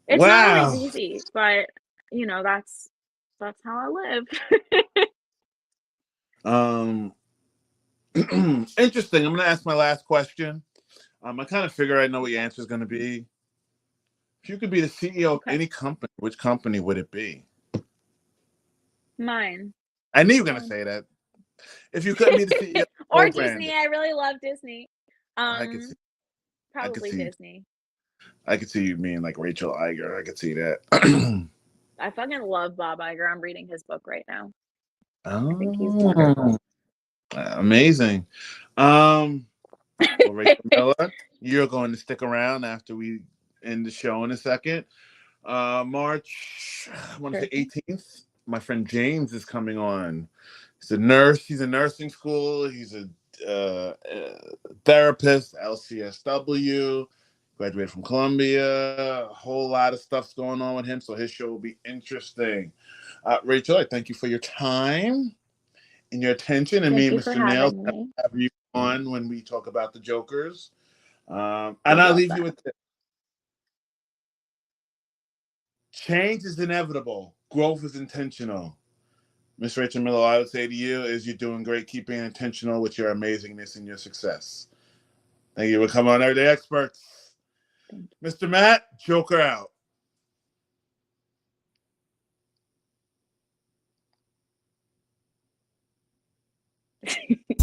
It's not always Wow. easy, but that's how I live. Um, interesting. I'm going to ask my last question. I kind of figure I know what your answer is going to be. If you could be the CEO of Okay. any company, which company would it be? Mine. I knew you were going to Mine. say that. If you couldn't be the CEO of Or Disney. co-branding, I really love Disney. I could see, Um, I could Probably see, Disney. I could see you being like Rachel Iger. I could see that. I fucking love Bob Iger. I'm reading his book right now. I think he's Oh, wonderful. amazing. Um, well, Rachel Miller, you're going to stick around after we end the show in a second. March, I want to Sure say thing. 18th. My friend James is coming on. He's a nurse. He's in nursing school. He's a therapist, LCSW, graduated from Columbia. A whole lot of stuff's going on with him, so his show will be interesting. Rachel, I thank you for your time and your attention. And me Thank and you for Mr. Nails having me. have you on when we talk about the Jokers. And Would I'll love leave you that. with this. Change is inevitable. Growth is intentional. Miss Rachel Miller, I would say to you is you're doing great. Keep being intentional with your amazingness and your success. Thank you for coming on Everyday Experts. Thank Mr. Matt, Joker out. you.